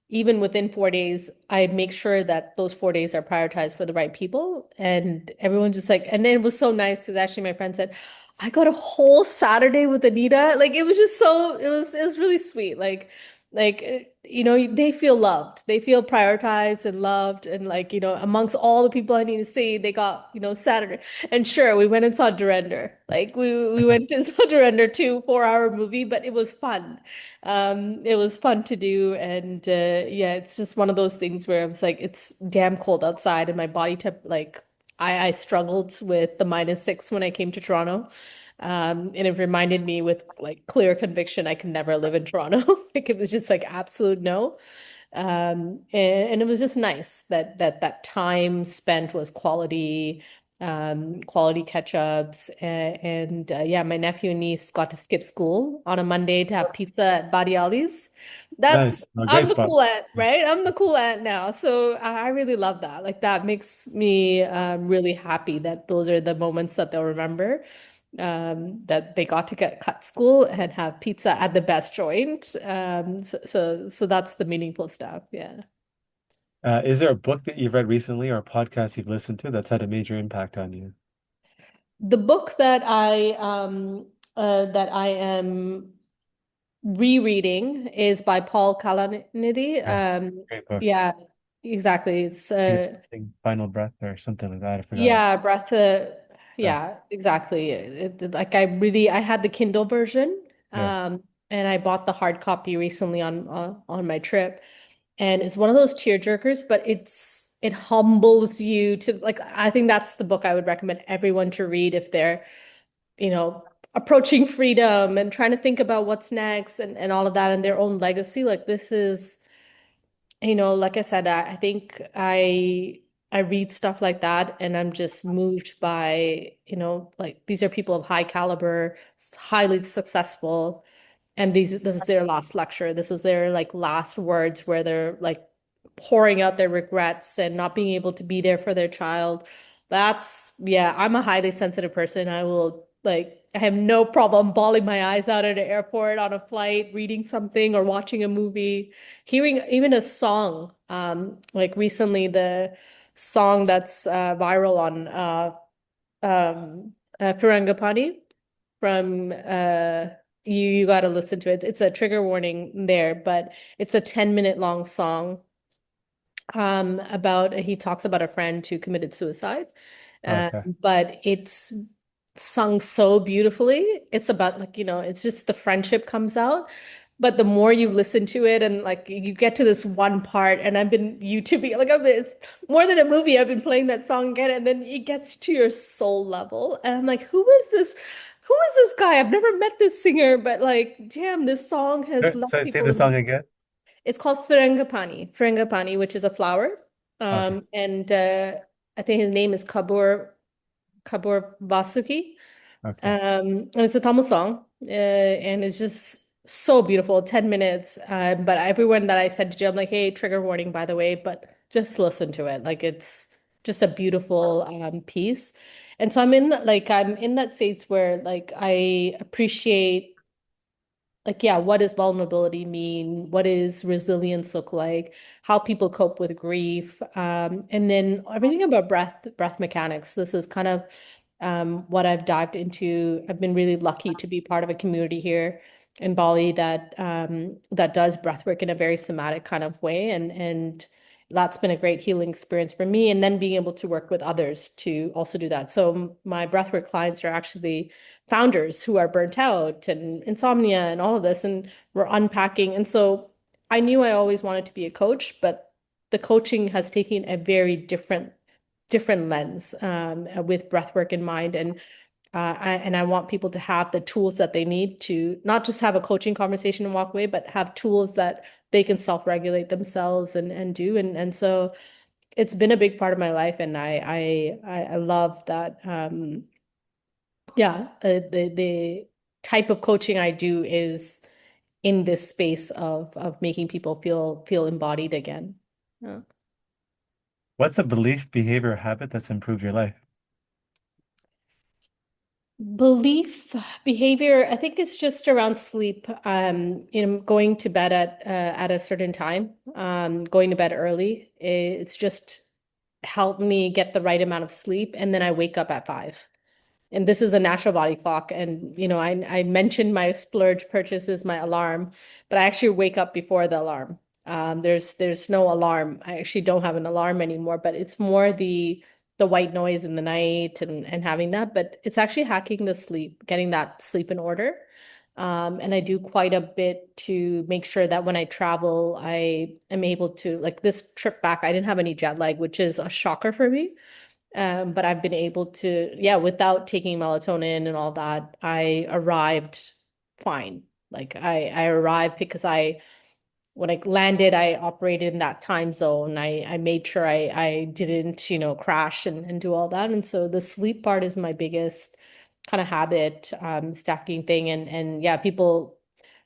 even within 4 days, I make sure that those 4 days are prioritized for the right people. And everyone's just like, and it was so nice because actually my friend said, I got a whole Saturday with Anita. Like it was just so, it was really sweet. They feel loved. They feel prioritized and loved. And like, amongst all the people I need to see, they got, Saturday. And sure, we went and saw Durender. Like we went and saw Durender 2 4-hour movie, but it was fun. It was fun to do, and yeah, it's just one of those things where I was like, it's damn cold outside, and my body temp like I struggled with the -6 when I came to Toronto. And it reminded me with like clear conviction I could never live in Toronto. Like it was just like absolute no. And it was just nice that time spent was quality catch-ups, and yeah, my nephew and niece got to skip school on a Monday to have pizza at Badi Ali's. Nice. A great I'm the spot. cool aunt, right? I'm the cool aunt now. So I really love that. Like that makes me really happy that those are the moments that they'll remember. That they got to get cut school and have pizza at the best joint. So that's the meaningful stuff. Yeah. Is there a book that you've read recently or a podcast you've listened to that's had a major impact on you? The book that I am rereading is by Paul Kalanithi. Yes. Great book. Yeah, exactly. It's I think it's something Final Breath or something like that. I forgot. yeah, breath. Yeah. Yeah, exactly. Like I had the Kindle version, Yeah. and I bought the hard copy recently on my trip, and it's one of those tear jerkers, but it humbles you to like. I think that's the book I would recommend everyone to read if they're approaching freedom and trying to think about what's next and all of that and their own legacy. Like this is, like I said, I think I read stuff like that and I'm just moved by, like these are people of high caliber, highly successful, and this is their last lecture. This is their like last words where they're like pouring out their regrets and not being able to be there for their child. Yeah, I'm a highly sensitive person. I have no problem bawling my eyes out at an airport, on a flight, reading something or watching a movie, hearing even a song. Like recently, the song that's viral on Farangapani from you got to listen to it. It's a trigger warning there, but it's a 10-minute long song about he talks about a friend who committed suicide. Okay. But it's sung so beautifully. It's about like, it's just the friendship comes out. But the more you listen to it and like you get to this one part, and I've been YouTubing, like it's more than a movie. I've been playing that song again, and then it gets to your soul level. And I'm like, who is this? Who is this guy? I've never met this singer, but like, damn, this song has left So say people the in. song again. It's called Frangipani, which is a flower. Okay. And I think his name is Kabur Vasuki. Okay. And it's a Tamil song, and it's just so beautiful, 10 minutes. But everyone that I said to, I'm like, hey, trigger warning, by the way, but just listen to it. Like it's just a beautiful piece. And so I'm in that states where like I appreciate like, yeah, what does vulnerability mean? What does resilience look like? How people cope with grief? And then everything about breath mechanics. This is kind of what I've dived into. I've been really lucky to be part of a community here in Bali that does breathwork in a very somatic kind of way, and that's been a great healing experience for me. And then being able to work with others to also do that. So my breathwork clients are actually founders who are burnt out and insomnia and all of this, and we're unpacking. And so I knew I always wanted to be a coach, but the coaching has taken a very different lens with breathwork in mind. And I want people to have the tools that they need to not just have a coaching conversation and walk away, but have tools that they can self-regulate themselves and do. And so it's been a big part of my life, and I love that. Yeah, the type of coaching I do is in this space of making people feel embodied again. Yeah. What's a belief, behavior, or habit that's improved your life? Belief, behavior, I think it's just around sleep. Going to bed at a certain time, going to bed early. It's just helped me get the right amount of sleep, and then I wake up at 5. And this is a natural body clock. And I mentioned my splurge purchase is my alarm, but I actually wake up before the alarm. There's no alarm. I actually don't have an alarm anymore, but it's more the white noise in the night and having that. But it's actually hacking the sleep, getting that sleep in order. And I do quite a bit to make sure that when I travel, I am able to, like this trip back, I didn't have any jet lag, which is a shocker for me. But I've been able to, yeah, without taking melatonin and all that, I arrived fine. Like I arrived because when I landed, I operated in that time zone. I made sure I didn't, crash and do all that. And so the sleep part is my biggest kind of habit, stacking thing. And yeah, people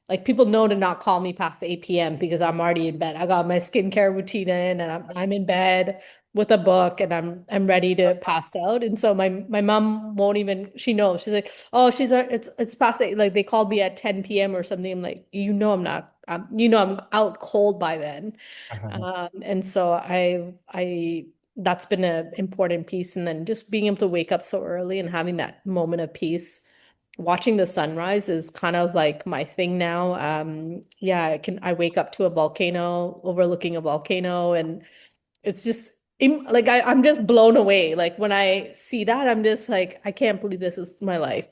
know to not call me past 8 p.m. because I'm already in bed. I got my skincare routine in, and I'm in bed with a book, and I'm ready to pass out. And so my mom won't even, she knows. She's like, "Oh, it's past 8." Like they called me at 10 p.m. or something. I'm like, I'm not. I'm out cold by then. Uh-huh. And so I that's been an important piece. And then just being able to wake up so early and having that moment of peace, watching the sunrise is kind of like my thing now. Yeah, I wake up to a volcano, overlooking a volcano, and it's just like I'm just blown away. Like when I see that, I'm just like, I can't believe this is my life.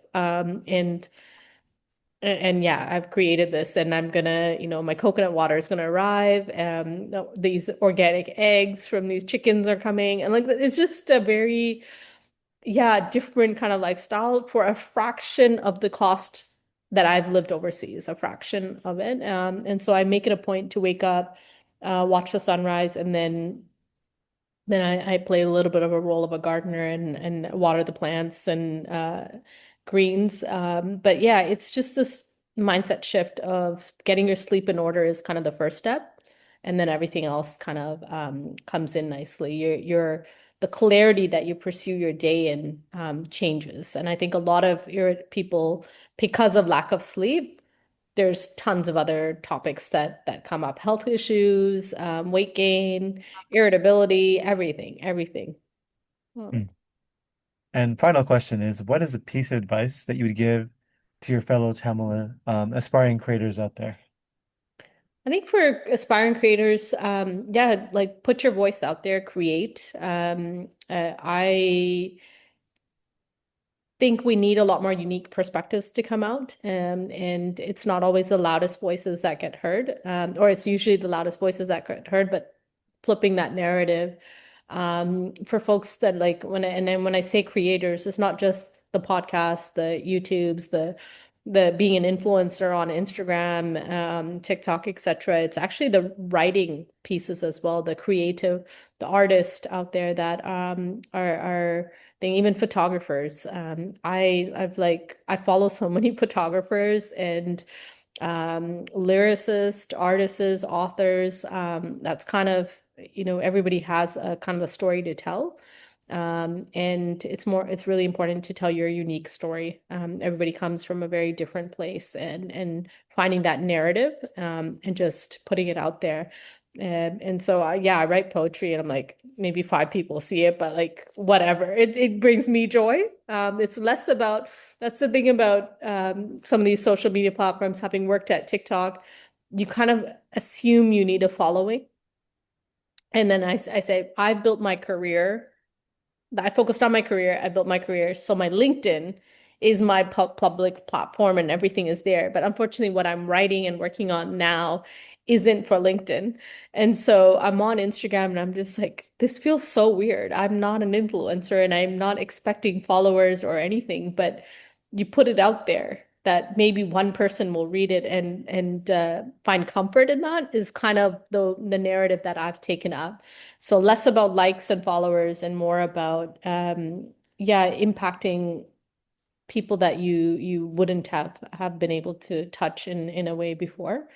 And yeah, I've created this, and I'm gonna, my coconut water is gonna arrive. No, these organic eggs from these chickens are coming, and like it's just a very yeah, different kind of lifestyle for a fraction of the cost that I've lived overseas, a fraction of it. And so I make it a point to wake up, watch the sunrise, and then I play a little bit of a role of a gardener and water the plants and greens. But yeah, it's just this mindset shift of getting your sleep in order is kind of the first step, and then everything else kind of comes in nicely. Your the clarity that you pursue your day in changes, and I think a lot of your people, because of lack of sleep, there's tons of other topics that come up, health issues, weight gain, irritability, everything. Hmm. Mm. And final question is, what is a piece of advice that you would give to your fellow Tamil aspiring creators out there? I think for aspiring creators, yeah, like put your voice out there, create. I think we need a lot more unique perspectives to come out. And it's not always the loudest voices that get heard, or it's usually the loudest voices that get heard, but flipping that narrative for folks that like and then when I say creators, it's not just the podcast, the YouTubes, the being an influencer on Instagram, TikTok, etc. It's actually the writing pieces as well, the creative, the artists out there that are thing, even photographers. I follow so many photographers and lyricists, artists, authors. That's kind of, everybody has a kind of a story to tell. And it's really important to tell your unique story. Everybody comes from a very different place and finding that narrative, and just putting it out there. And so, yeah, I write poetry and I'm like, maybe five people see it, but like, whatever. It brings me joy. It's less about, that's the thing about some of these social media platforms, having worked at TikTok, you kind of assume you need a following. And then I say, I built my career, I focused on my career. I built my career. So my LinkedIn is my public platform and everything is there. But unfortunately, what I'm writing and working on now isn't for LinkedIn. And so I'm on Instagram and I'm just like, this feels so weird. I'm not an influencer and I'm not expecting followers or anything, but you put it out there that maybe one person will read it and find comfort in that is kind of the narrative that I've taken up. So less about likes and followers and more about yeah, impacting people that you wouldn't have been able to touch in a way before.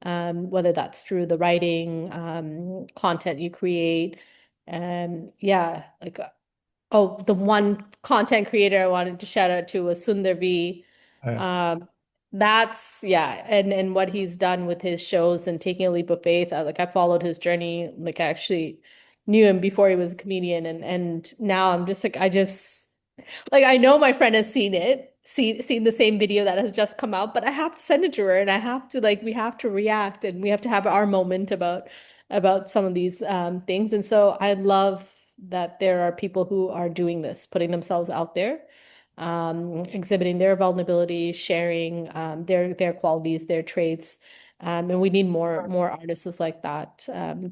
Whether that's through the writing, content you create. Yeah, like oh, the one content creator I wanted to shout out to was Sundar V. Yes. Um, that's yeah, and what he's done with his shows and taking a leap of faith. Like I followed his journey. Like I actually knew him before he was a comedian, and now I'm just like I just like I know my friend has seen it, seen the same video that has just come out, but I have to send it to her and I have to like we have to react and we have to have our moment about some of these things. And so I love that there are people who are doing this, putting themselves out there, exhibiting their vulnerability, sharing their qualities, their traits. And we need more artists like that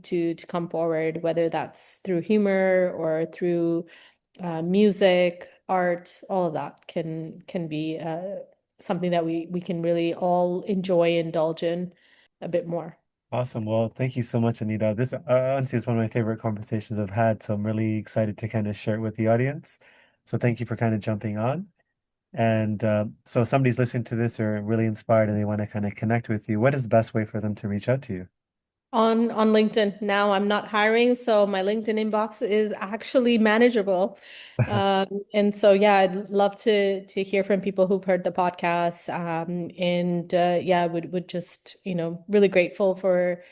to come forward, whether that's through humor or through music, art, all of that can be something that we can really all enjoy, indulge in a bit more. Awesome. Well, thank you so much, Anita. This honestly is one of my favorite conversations I've had, so I'm really excited to kind of share it with the audience. So thank you for kind of jumping on. And so if somebody's listening to this or really inspired and they want to kind of connect with you, what is the best way for them to reach out to you? On LinkedIn. Now I'm not hiring, so my LinkedIn inbox is actually manageable. And so yeah, I'd love to hear from people who've heard the podcast. And yeah, would just, really grateful for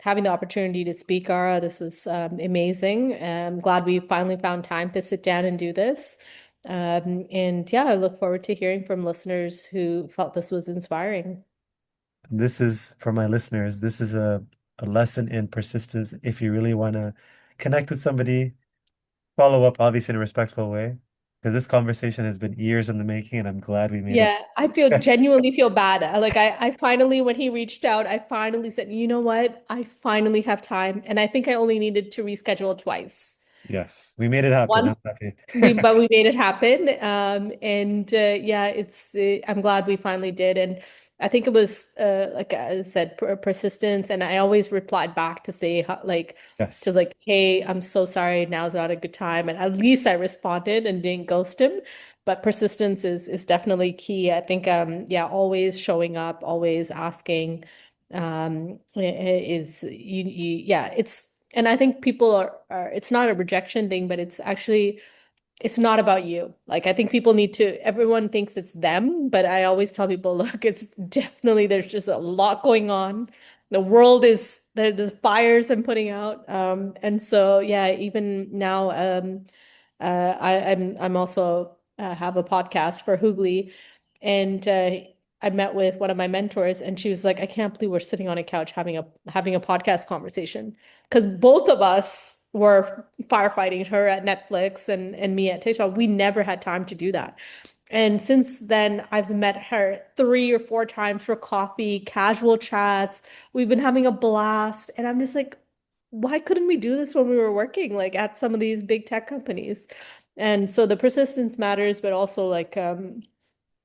having the opportunity to speak, Ara. This was amazing. I'm glad we finally found time to sit down and do this. And yeah, I look forward to hearing from listeners who felt this was inspiring. This is for my listeners. This is a lesson in persistence. If you really want to connect with somebody, follow up, obviously in a respectful way, because this conversation has been years in the making, and I'm glad we made it. Yeah, I feel genuinely feel bad. Like I finally, when he reached out, I finally said, you know what? I finally have time. And I think I only needed to reschedule twice. Yes, we made it happen. One I'm happy. but we made it happen. And yeah, I'm glad we finally did. And I think it was like I said, persistence. And I always replied back to say to Yes. like, hey, I'm so sorry. Now's not a good time. And at least I responded and didn't ghost him. But persistence is definitely key. I think yeah, always showing up, always asking is yeah, it's and I think people are it's not a rejection thing, but it's not about you. Like I think people need to, everyone thinks it's them, but I always tell people, look, it's definitely there's just a lot going on. The world is there's fires I'm putting out. And so yeah, even now, I'm also have a podcast for Hoogly, and I met with one of my mentors, and she was like, "I can't believe we're sitting on a couch having a podcast conversation," because both of us were firefighting, her at Netflix and me at TikTok. We never had time to do that. And since then, I've met her 3 or 4 times for coffee, casual chats. We've been having a blast. And I'm just like, why couldn't we do this when we were working like at some of these big tech companies? And so the persistence matters, but also like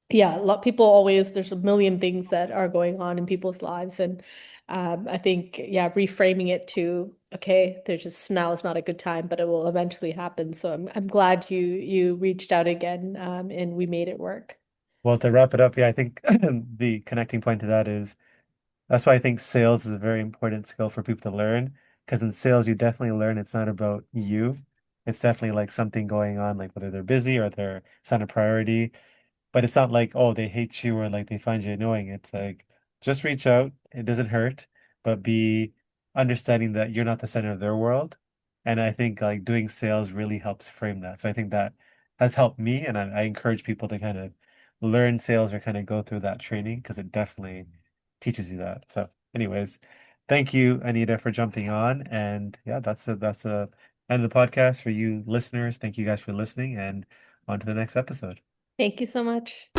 yeah, a lot people always there's a million things that are going on in people's lives. And I think yeah, reframing it to okay, there's just now is not a good time, but it will eventually happen. So I'm glad you reached out again and we made it work. Well, to wrap it up, yeah, I think the connecting point to that is that's why I think sales is a very important skill for people to learn. Because in sales, you definitely learn it's not about you. It's definitely like something going on, like whether they're busy or they're it's not a priority. But it's not like, oh, they hate you or like they find you annoying. It's like just reach out. It doesn't hurt, but be understanding that you're not the center of their world. And I think like doing sales really helps frame that. So I think that has helped me, and I encourage people to kind of learn sales or kind of go through that training because it definitely teaches you that. So, anyways, thank you, Anita, for jumping on. And yeah, that's a end of the podcast for you listeners. Thank you guys for listening, and on to the next episode. Thank you so much.